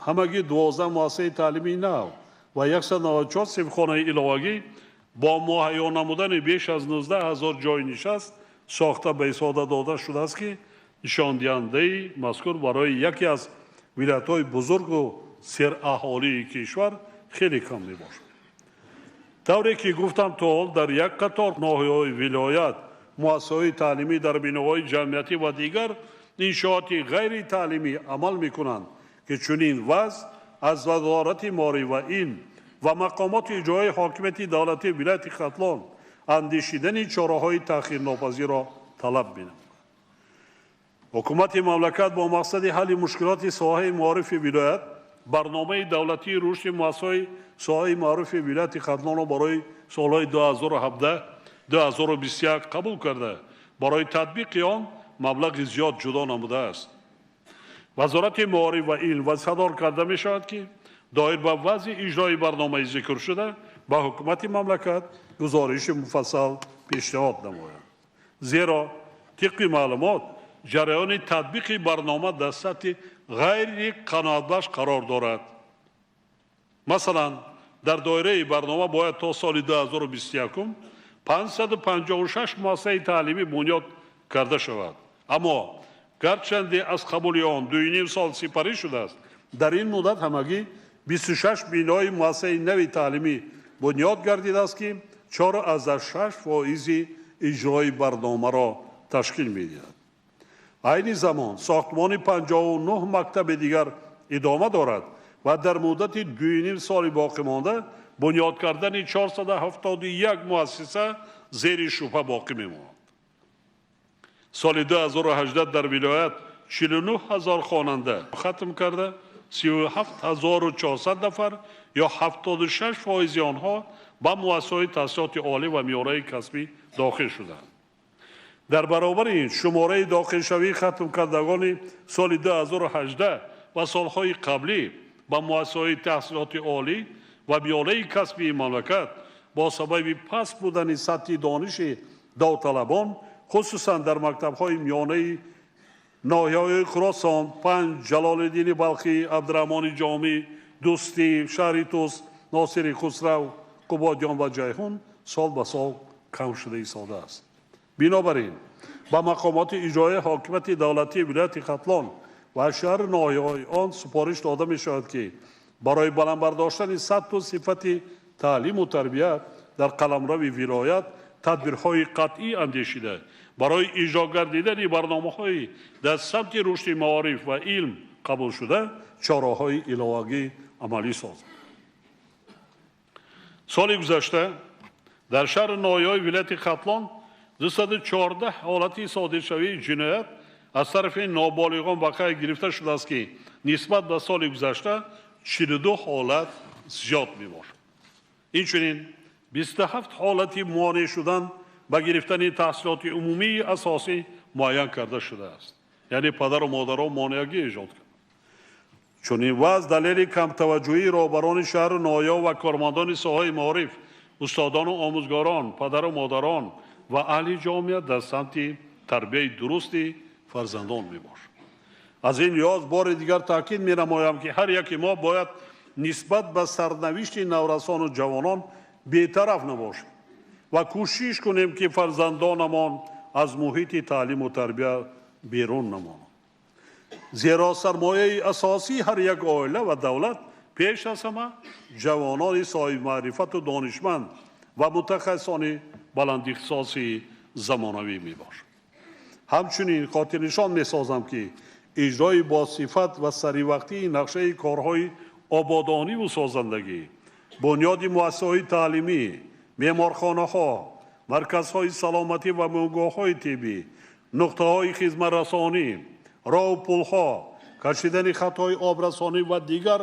همگی 12 مؤسسه تعلیمی نو و 194 صنفخانه علاوگی با مهیا نمودن بیش از 19,000 جای نشست ساخته به استفاده داده شده است که نشان دهنده مذکور برای یکی از ولایت‌های بزرگ و سراحالی کشور خیلی کم میباشد. طوری که گفتم تا حال در یک قطار ناحیه‌های ولایت مؤسسه‌های تعلیمی در بناهای جمعیتی و دیگر انشاءات غیر تعلیمی عمل میکنند که چنین وضع از وزارت مالی و این و مقامات اجرایی حاکمیت دولتی ولایت ختلان اندیشیدن چاره‌های تأخیرناپذیر را طلب می‌نماید. حکومت مملکت با مقصد حل مشکلات ساحه معارف ولایت برنامه دولتی رشد مؤسسه‌های ساحه معارف ولایت ختلان را برای سالهای 2017 2021 قبول کرده برای تطبیق آن مبلغ زیاد جدا نموده است. وزارت معارف و علم وظیفه‌دار کرده می شود که دایر به وضع اجرای برنامه ذکر شده به حکومت مملکت گزارش مفصل پیشنهاد نماید. زیرا طبق معلومات جریان تطبیق برنامه در سطح غیر قناعتبخش قرار دارد. مثلا در دایره برنامه باید تا سال 2021 556 مؤسسه تعلیمی بنیاد کرده شود. اما گرچند از قبول آن 2.5 سال سپری شده است، در این مدت همگی 26 بنای مؤسسه نوی تعلیمی بنیاد گردیده است که 4.6% اجرای برنامه را تشکیل می‌دهد. عین زمان ساختمان 59 مکتب دیگر ادامه دارد و در مدت 2.5 سال باقی مانده بنیاد کردن 471 مؤسسه زیر شبهه باقی میماند. سال 2018 در ولایت 49,000 خواننده ختم کرده، 37,400 نفر یا 76% آنها به مؤسسه‌های تحصیلات عالی و میانه کسبی داخل شدند. در برابر این شماره داخل شوی ختم کردگان سال 2018 و سالهای قبلی با مؤسسه‌های تحصیلات عالی و میانه کسبی مملکت با سبب پس بودن سطح دانش داوطلبان خصوصا در مکتب‌های میانه ناحیه‌های خراسان، پنج، جلال الدین بلخی، عبدالرحمن جامی، دوستی، شهر توس، ناصر خسرو، قبادیان و جیهون سال به سال کم شده ایستاده است. بنابراین با مقامات اجرایی حاکمیت دولتی ولایت ختلان و شهر ناحیه‌های آن سپارش داده می شود که برای بلند برداشتن 100 تا صفت تعلیم و تربیت در قلمرو ولایت تدبیرهای قطعی اندیشیده برای اجرا گردیدن برنامه‌های در سمت رشد معارف و علم قبول شده چاره‌های علاوه‌ای عملی سازد. سال گذشته در شهر ناحیه‌های ولایت ختلان 214 حالت صادرشوی جنایت از طرف نابالغان واقع گرفته شده است که نسبت به سال گذشته 42 حالت زیاد می‌باشد. اینچنین 27 حالت مانع شدن به گرفتن تحصیلات عمومی اساسی معین کرده شده است. یعنی پدر و مادران مانعگی ایجاد کرد. چون این وضع دلیل کم توجهی رهبران شهر ناحیه و کارمندان ساحه معارف، استادان و آموزگاران، پدر و مادران و اهل جامعه در سمت تربیت درستی فرزندان میباشد. از این لحاظ بار دیگر تاکید می‌نمایم که هر یک ما باید نسبت به سرنوشت نورسان و جوانان بی‌طرف نباشیم و کوشش کنیم که فرزندانمان از محیط تعلیم و تربیت بیرون نمانند. زیرا سرمایه اساسی هر یک عائله و دولت پیش از همه جوانان صاحب معرفت و دانشمند و متخصصان بلند اختصاصی زمانوی میباشد. همچنین خاطر نشان می‌سازم که اجرای با صفت و سری وقتی نقشه کارهای آبادانی و سازندگی، بنیاد مؤسسه‌های تعلیمی، معمارخانه‌ها، مرکزهای سلامتی و بنگاه‌های طبی، نقطه‌های خدمت رسانی، راه و پل‌ها، کشیدن خطهای آبرسانی و دیگر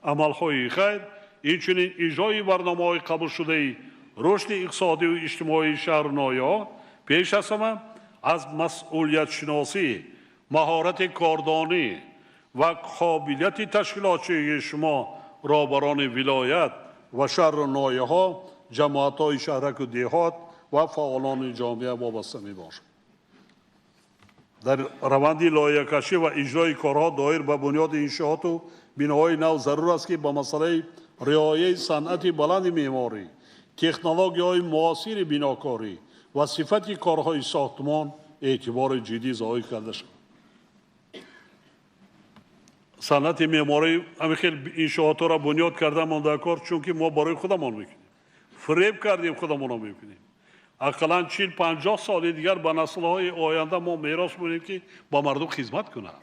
عملهای خیر، اینچنین اجرای برنامه‌های قبول شده رشد اقتصادی و اجتماعی شهر ناحیه‌ها پیش از همه از مسئولیت شناسی، مهارت کاردانی و قابلیت تشکیلاتی شما رهبران ولایت و شهر ناحیه‌ها، جماعت‌های شهرک و دیهات و فعالان جامعه وابسته می‌باشد. در روند لایحه‌کشی و اجرای کارها دایر به بنیاد انشاءات و بناهای نو ضرور است که به مسئله رعایت صنعت بلند معماری، تکنولوژی‌های معاصر بناکاری و صفت کارهای ساختمان اعتبار جدی ظاهر کرده شد. صنعت معماری همین انشاءات را بنیاد کرده مانده کار، چون که ما برای خودمان میکنیم، فریب کردیم خودمان را میکنیم. اقلا 40-50 سال دیگر به نسل‌های آینده ما میراث می‌دیم که با مردم خدمت کنند.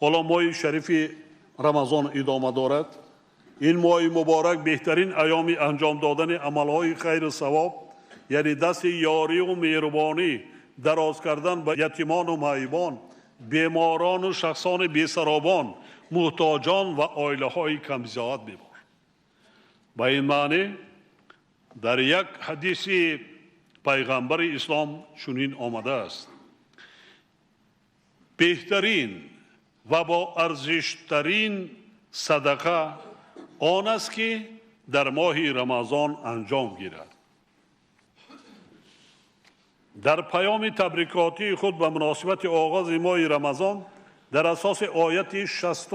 حالا ماه شریف رمضان ادامه دارد. این ماه مبارک بهترین ایام انجام دادن عملهای خیر و ثواب، یعنی دست یاری و مهربانی دراز کردن به یتیمان و معیوبان، بیماران و شخصان بی‌سرابان، محتاجان و عائله‌های کم‌ضیاعت میباشد. به این معنی در یک حدیث پیغمبر اسلام چنین آمده است: بهترین و با ارزشترین صدقه آن است که در ماه رمضان انجام گیرد. در پیام تبریکاتی خود به مناسبت آغاز ماه رمضان در اساس آیت 60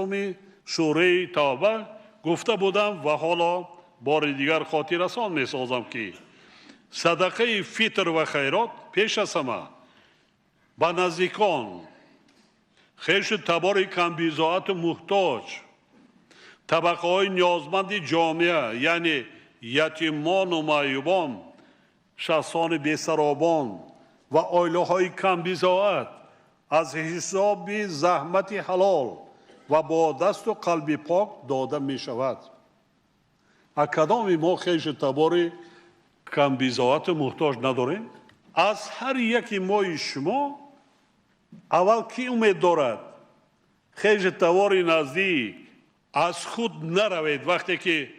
سوره توبه گفته بودم و حالا بار دیگر خاطر رسان می سازم که صدقه فطر و خیرات پیش از همه به نزدیکان، خیش تبار کمبیزاعت و محتاج، طبقه های نیازمند جامعه یعنی یتیمان و معیوبان، شخصان بی‌سرابان و عائله های کمبیزاعت از حساب زحمت حلال و با دست و قلب پاک داده می شود. کدام ما خیش تبار کمبیزاعت محتاج نداریم؟ از هر یکی ما شما اول کی امید دارد خیش تبار نزدیک از خود نروید؟ وقتی که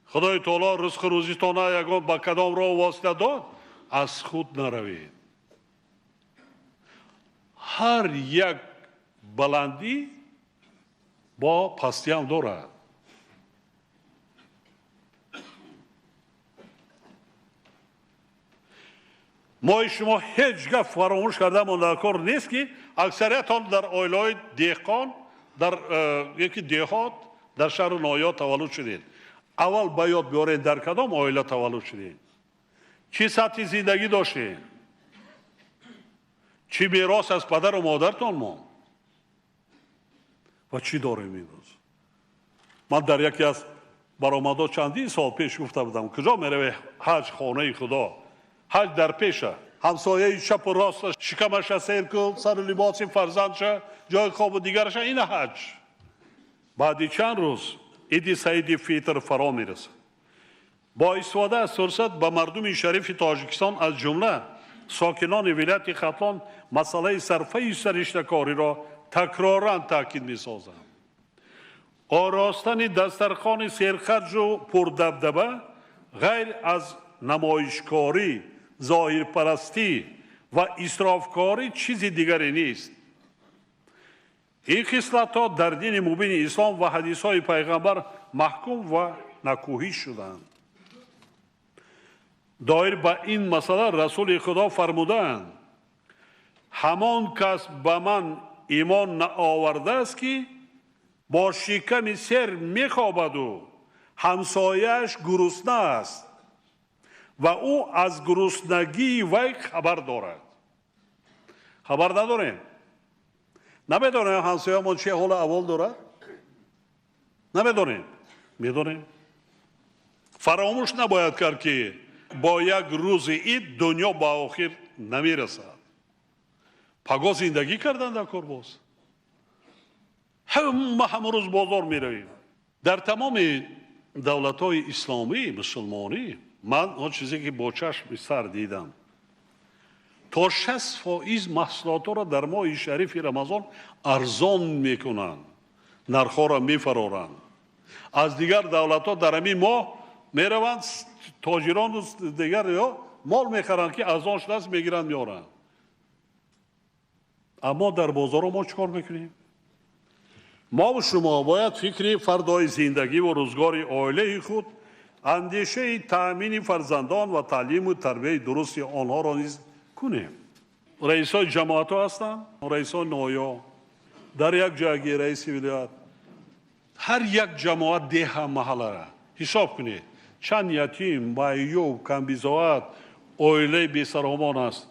خدای تعالی رزق روزیتان یگان با کدام راه واسطه داد، از خود نروید. هر یک بلندی با پستی هم دارد. ما شما هیچ گپ فراموش کرده مانده کار نیست که اکثریتان در عائله‌های دهقان، در یکی دیهات در شهر ناحیه تولد شدید. اول به یاد بیارید در کدام عائله تولد شدید، چه سطح زندگی داشتید، چه میراث از پدر و مادرتان ماند. و چی داریم امروز؟ من در یکی از برآمدها چندین سال پیش گفته بودم کجا میروی حج خانه خدا حج در پیشه همسایه چپ و راست شکمش سیر کن سر لباس فرزندش جای خواب و دیگرش این حج بعدی چند روز عید سعید فیطر فرا میرسه با استفاده از فرصت به مردم شریف تاجیکستان از جمله ساکنان ولایت ختلان مسئله صرفه سرشته کاری را تکرارا تاکید می‌سازم. آراستن دسترخوان سرخرج و پردبدبه غیر از نمایشکاری، ظاهرپرستی و اسرافکاری چیزی دیگری نیست. این خصلت‌ها در دین مبین اسلام و حدیث‌های پیغمبر محکوم و نکوهی شدند. دایر به این مسئله رسول خدا فرمودند همان کس به من ایمان نآورده است که با شکم سر میخوابد و همسایه‌اش گرسنه است و او از گرسنگی وی خبر دارد. خبر نداریم؟ نمیدونیم همسایه‌مون چه حال احوال دارد؟ نمیدونیم؟ میدونیم؟ فراموش نباید کرد که با یک روز عید دنیا به آخر نمیرسد. پگاه زندگی کردن در کرباس. همه روز بازار میرویم. در تمام دولت‌های اسلامی مسلمانی من آن چیزی که با چشم سر دیدم تا 60% محصولات را در ماه شریف رمضان ارزان میکنند نرخ‌ها را میفرارند از دیگر دولت‌ها در همین ماه میروند تاجران و دیگر یا مال میخرند که از آنش دست میگیرند میارند اما در بازار ما چکار میکنیم؟ ما و شما باید فکر فردای زندگی و روزگار عائله خود اندیشه تأمین فرزندان و تعلیم و تربیت درست آنها را نیز کنیم. رئیسای جماعت ها هستند، رئیسای نایا در یک جایی رئیس ولایت هر یک جماعت ده محله را حساب کنید چند یتیم، معیوب، کمبیزاوت، عائله بی‌سرهمان است.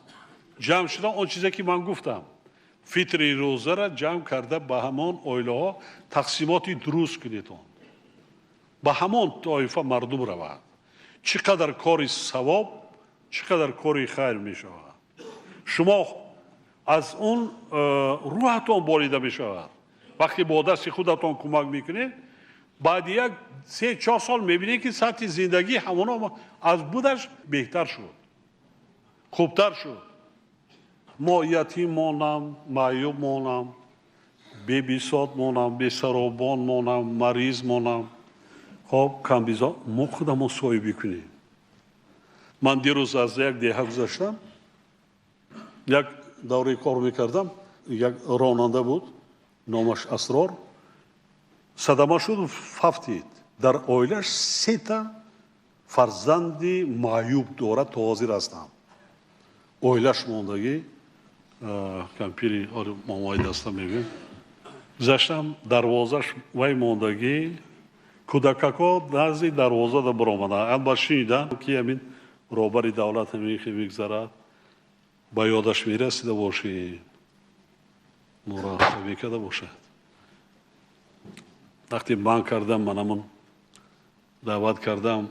جمع شدن آن چیزی که من گفتم فطر روزه را جمع کرده به همان عائله ها تقسیماتی درست کنید به همان طایفه مردم رود چقدر کار ثواب چقدر کار خیر می شود شما از اون روحتون بالیده می شود وقتی با دست خودتون کمک میکنید بعد یک 3-4 سال میبینید که سطح زندگی همون از بودش بهتر شد خوبتر شد ما یتیم مانم معیوب مانم بی بساط مانم بی سرابان مانم مریض مانم خب کمبیزا ما خودمون صاحبی کنیم من دیروز از یک دیه گذاشتم یک دوره کار میکردم یک راننده بود نامش اسرار صدمه شد و ففتید در عائله‌اش 3 تا فرزند معیوب دارد تا حاضر هستم عائله‌اش موندگی کمپیری مامای دستم میبین گذاشتم دروازش وی موندگی کودکاکا نزدیک دروازه دا برآمدن البته شنیدن که همین روبری دولت همین که میگذرد با یادش میرسیده باشه مراقبه کرده باشد وقتی من کردم منم دعوت کردم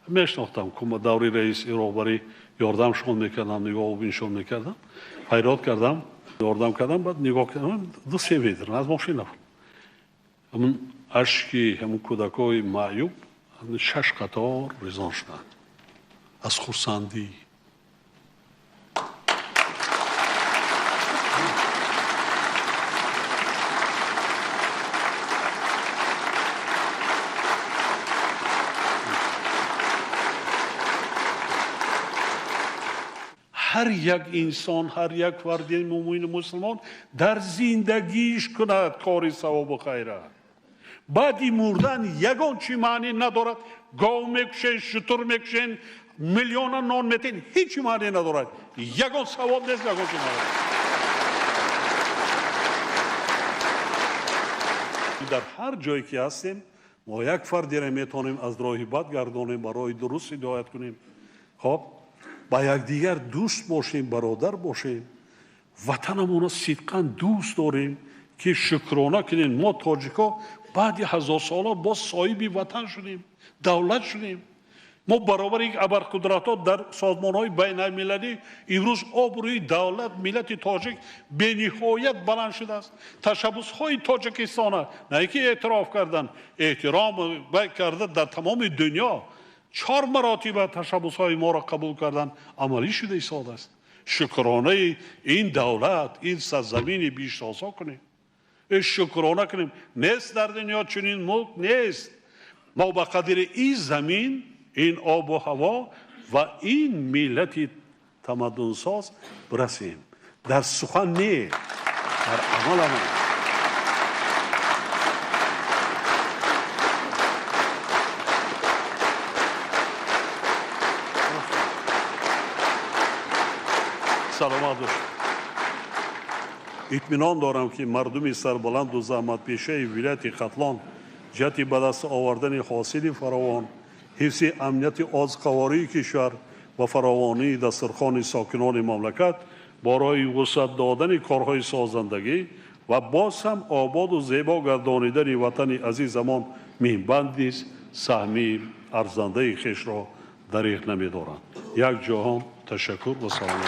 میشناختم که دوری رئیس روبری یاردمشون میکردم نگاه و بینشون میکردم حیرات کردم یاردم کردم بعد نگاه کردم 2-3 متر از ماشین نفر همون اشکی همون کودکای معیوب 6 قطار ریزان شدند از خرسندی هر یک انسان هر یک فرد مومن مسلمان در زندگیش کند کار ثواب و خیره بعدی مردن یگان چی معنی ندارد گاو میکشین شتر میکشین میلیون نان میتین هیچ معنی ندارد یگان ثواب نیست یگان چی ندارد در هر جایی که هستیم ما یک فردی را میتونیم از راه بد گردانیم و راه درست هدایت کنیم خب با یک دیگر دوست باشیم برادر باشیم وطنمون را صدقاً دوست داریم که شکرانه کنین ما تاجیکا بعد 1000 ساله باز صاحب وطن شدیم، دولت شدیم. ما برابر یک ابرقدرت‌ها در سازمان‌های بین‌المللی امروز آبروی دولت ملت تاجیک بی‌نهایت بلند شده است. تشبس‌های تاجیکستان نه که اعتراف کردن، احترام کرده در تمام دنیا 4 مراتب تشبس‌های ما را قبول کردن، عملی شده ایستاده است. شکرانه این دولت این سرزمین بی‌شناسا کنیم، شکرانه کنیم. نیست در دنیا چنین ملک نیست. ما به قدر این زمین، این آب و هوا و این ملت تمدنساز برسیم. در سخن نه، در عمل هم. سلامت باشید. اطمینان دارم که مردم سربلند و زحمت پیشه ولایت ختلان جهت به دست آوردن حاصل فراوان، حفظ امنیت آزقواری کشور و فراوانی دسترخوان ساکنان مملکت برای وسعت دادن کارهای سازندگی و باز هم آباد و زیبا گردانیدن وطن عزیزمان میهن‌بند نیز سهمی ارزنده خویش را دریغ نمی‌دارند. یک جهان تشکر و سلام.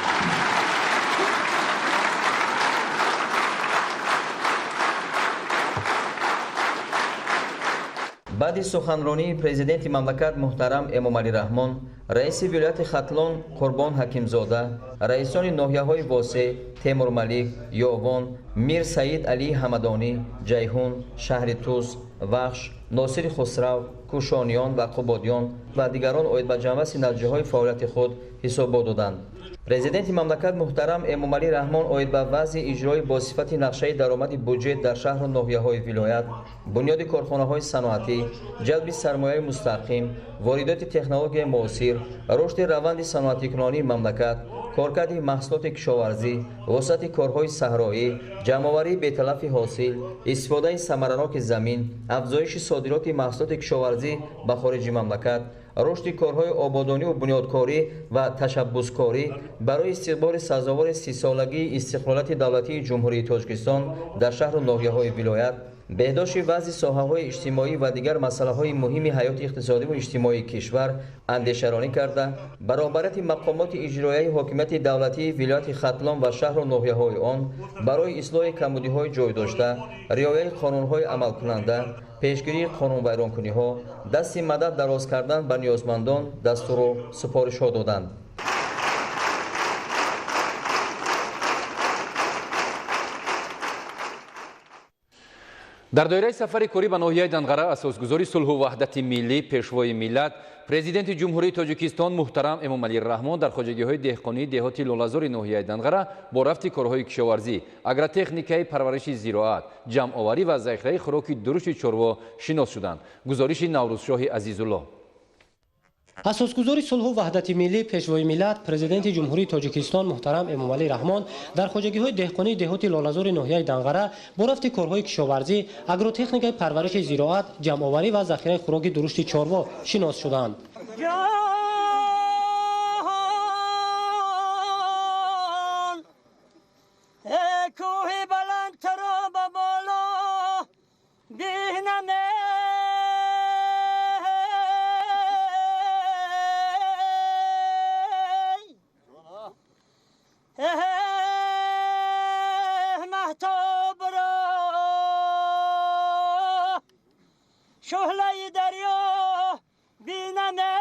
بعد سخنرانی پرزیدنت مملکت محترم امامعلی رحمان، رئیس ولایت ختلان قربان حکیمزاده، رئیسان ناحیه‌های واسع تیمور ملیک، یووان، میر سعید علی حمدانی، جیهون، شهر توس، وخش، ناصر خسرو، کوشانیان و قبادیان و دیگران اوید به جنبش نتیجه‌های فعالیت خود حساب دادند. پرزیدنت مملکت محترم امامعلی رحمان اوید به وضع اجرای با صفت نقشه درآمد بودجه در شهر و ناحیه‌های ولایت، بنیاد کارخانه‌های صنعتی، جلب سرمایه مستقیم، واردات تکنولوژی معاصر، رشد روند صنعتی‌کنی مملکت، کارکرد محصولات کشاورزی، وسعت کارهای صحرایی، جمع‌آوری بی‌تلف حاصل، استفاده ثمرناک زمین، افزایش صادرات محصولات کشاورزی به خارج مملکت، رشد کارهای آبادانی و بنیادکاری و تشبسکاری برای استقبال سزاوار 30 سالگی استقلالیت دولتی جمهوری تاجیکستان در شهر و ناحیه‌های ولایت، بهداشت وضع ساحه‌های اجتماعی و دیگر مسائل مهم حیات اقتصادی و اجتماعی کشور اندیشه‌رانی کرده، برابریت مقامات اجرایی حاکمیت دولتی ولایت ختلان و شهر و ناحیه‌های آن برای اصلاح کمبودی‌های جای داشته، رعایت قانون‌های عمل کننده، پیشگیری قانون ویرانکنی‌ها، دست مدد دراز کردن به نیازمندان دستور و سپارش‌ها دادند. در دایره سفر کاری به ناحیه دنغره اساسگذاری صلح و وحدت ملی پیشوای ملت پرزیدنت جمهوری تاجیکستان محترم امامعلی رحمان در خواجگی‌های دهقانی دهات لاله‌زار ناحیه دنغره با رفت کارهای کشاورزی، اگرتکنیکای پرورش زراعت، جمع‌آوری و ذخیره خوراک درشت چروا شناس شدند. گزارش نوروزشاه عزیزالله. اساسگذاری صلح و وحدت ملی پیشوای ملت پرزیدنت جمهوری تاجیکستان محترم امامعلی رحمان در خواجگی‌های دهقانی دهات لاله‌زار ناحیه دنغره با رفت کارهای کشاورزی، اگروتکنیک پرورش زراعت، جمع‌آوری و ذخیره خوراک درشت چروا شناس شدند. شهلای دریا بیننه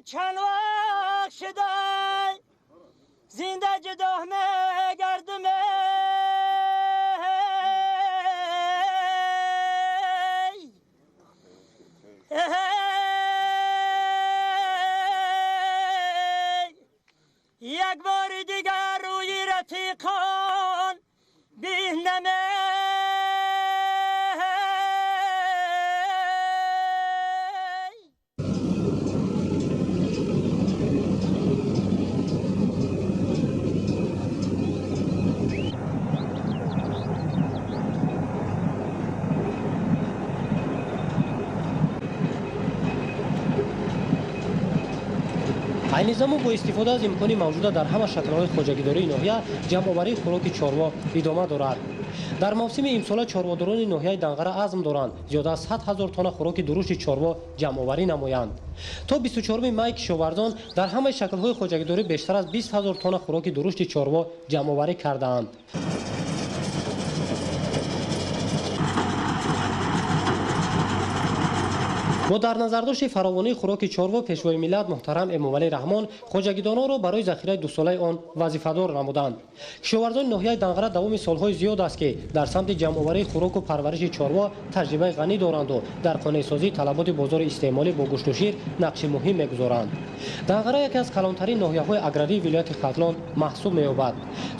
چند وقت شده زنده جدا گردم یک айни замон бо истифода аз имкони мавҷуда дар ҳама шаклҳои хоҷагидории ноҳия ҷамъоварии хӯроки чорво идома дорад. дар мавсими имсола чорводорони ноҳияи Данғара азм доранд зиёда аз 100 000 тонна хӯроки дурушти чорво ҷамъоварӣ намоянд. то 24 май кишоварзон дар ҳамаи шаклҳои хоҷагидорӣ бештар аз 20 000 тонна хӯроки дурушти чорво ҷамъоварӣ кардаанд. бо дар назардошти фаровонии хӯроки чорво пешвои миллат муҳтарам Эмомалӣ Раҳмон хоҷагидононро барои захираи дусолаи он вазифадор намуданд. кишоварзони ноҳияи Данғара давоми солҳои зиёд аст ки дар самти ҷамъоварии хӯроку парвариши чорво таҷрибаи ғанӣ доранду дар қонеъсозии талаботи бозори истеъмолӣ бо гӯшту шир нақши муҳим мегузоранд. Данғара яке аз калонтарин ноҳияҳои аграрии вилояти Хатлон маҳсуб меёбад.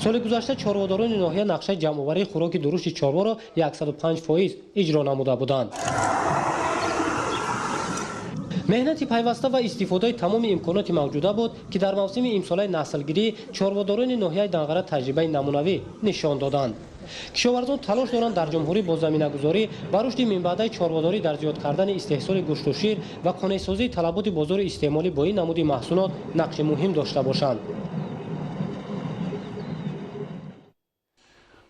соли гузашта чорводорони ноҳия нақшаи ҷамъоварии хӯроки дурушти чорворо 105% иҷро намуда буданд. меҳнати пайваста ва истифодаи тамоми имконоти мавҷуда буд ки дар мавсими имсолаи наслгирӣ чорводорони ноҳияи Данғара таҷрибаи намунавӣ нишон доданд. кишоварзон талош доранд дар ҷумҳурӣ бо заминагузорӣ ба рушди минбаъдаи чорводорӣ дар зиёд кардани истеҳсоли гӯшту шир ва қонеъсозии талаботи бозори истеъмолӣ бо ин намуди маҳсулот нақши муҳим дошта бошанд.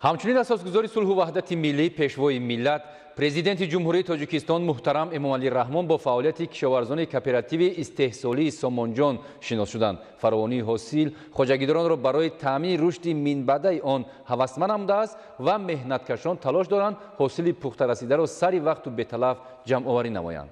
ҳамчунин асосгузори сулҳу ваҳдати миллӣ пешвои миллат президенти ҷумҳурии Тоҷикистон муҳтарам Эмомалӣ Раҳмон бо фаъолияти кишоварзони кооперативи истеҳсолии Сомонҷон шинос шуданд. фаровонии ҳосил хоҷагидоронро барои таъмини рушди минбаъдаи он ҳавасманд намудааст ва меҳнаткашон талош доранд ҳосили пухтарасидаро сари вақту беталаф ҷамъоварӣ намоянд.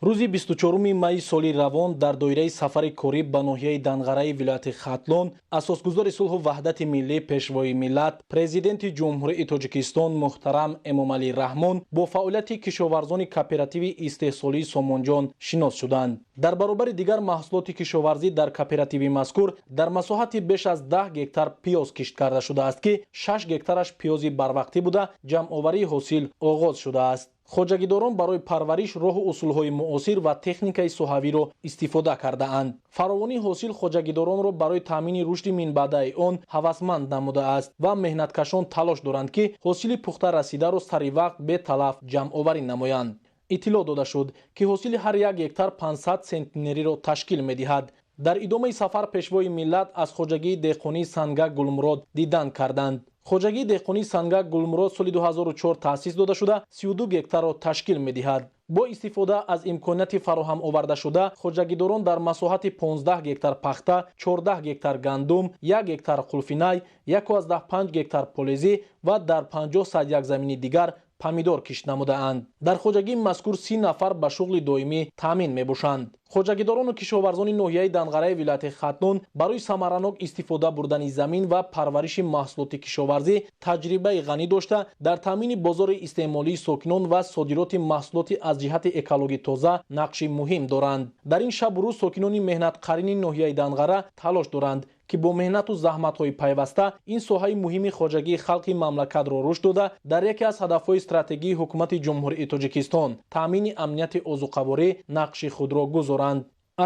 рӯзи 24 майи соли равон дар доираи сафари корӣ ба ноҳияи Данғараи вилояти Хатлон асосгузори сулҳу ваҳдати миллӣ пешвои миллат президенти ҷумҳурии Тоҷикистон муҳтарам Эмомалӣ Раҳмон бо фаъолияти кишоварзони кооперативи истеҳсолии Сомонҷон шинос шуданд. дар баробари дигар маҳсулоти кишоварзӣ дар кооперативи мазкур дар масоҳати беш аз 10 гектар пиёз кишт карда шудааст ки 6 гектараш пиёзи барвақтӣ буда ҷамъоварии ҳосил оғоз шудааст. хоҷагидорон барои парвариш роҳу усулҳои муосир ва техникаи соҳавиро истифода кардаанд. фаровонии ҳосил хоҷагидоронро барои таъмини рушди минбаъдаи он ҳавасманд намудааст ва меҳнаткашон талош доранд ки ҳосили пухта расидаро сари вақт беталаф ҷамъоварӣ намоянд. иттилоъ дода шуд ки ҳосили ҳар як гектар 500 центнериро ташкил медиҳад. дар идомаи сафар пешвои миллат аз хоҷагии деҳқонии Сангак Гулмурод дидан карданд. хоҷагии деҳқонии Сангак Гулмурод соли 2004 таъсис дода шуда 32 гектарро ташкил медиҳад. бо истифода аз имконияти фароҳам овардашуда хоҷагидорон дар масоҳати 15 гектар пахта, 14 гектар гандум, 1 гектар қулфинай, 1.5 гектар полезӣ ва дар 50 садяк замини дигар помидор кишт намудаанд. дар хоҷагии мазкур 30 нафар ба шуғли доимӣ таъмин мебошанд. хоҷагидорону кишоварзони ноҳияи Данғараи вилояти Хатлон барои самаранок истифода бурдани замин ва парвариши маҳсулоти кишоварзӣ таҷрибаи ғанӣ дошта дар таъмини бозори истеъмолии сокинон ва содироти маҳсулоти аз ҷиҳати экологӣ тоза нақши муҳим доранд. дар ин шабу рӯз сокинони меҳнатқарини ноҳияи Данғара талош доранд ки бо меҳнату заҳматҳои пайваста ин соҳаи муҳими хоҷагии халқи мамлакатро рушд дода дар яке аз ҳадафҳои стратегии ҳукумати ҷумҳурии Тоҷикистон таъмини амнияти озуқаворӣ нақши худро гузоранд.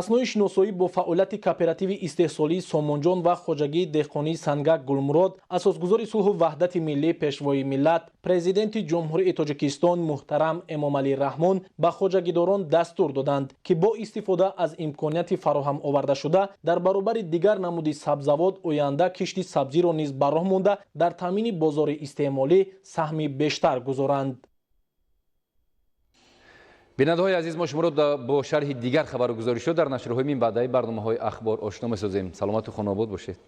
аснои шиносоӣ бо фаъолияти кооперативи истеҳсолии Сомонҷон ва хоҷагии деҳқонии Сангак Гулмурод асосгузори сулҳу ваҳдати миллӣ пешвои миллат президенти ҷумҳурии Тоҷикистон муҳтарам Эмомалӣ Раҳмон ба хоҷагидорон дастур доданд ки бо истифода аз имконияти фароҳам овардашуда дар баробари дигар намуди сабзавот оянда кишти сабзиро низ ба роҳ монда дар таъмини бозори истеъмолӣ саҳми бештар гузоранд. бинандаҳои азиз, мо шуморо бо шарҳи дигар хабару гузоришҳо дар нашрҳои минбаъдаи барномаҳои ахбор ошно месозем. саломату хонобод бошед.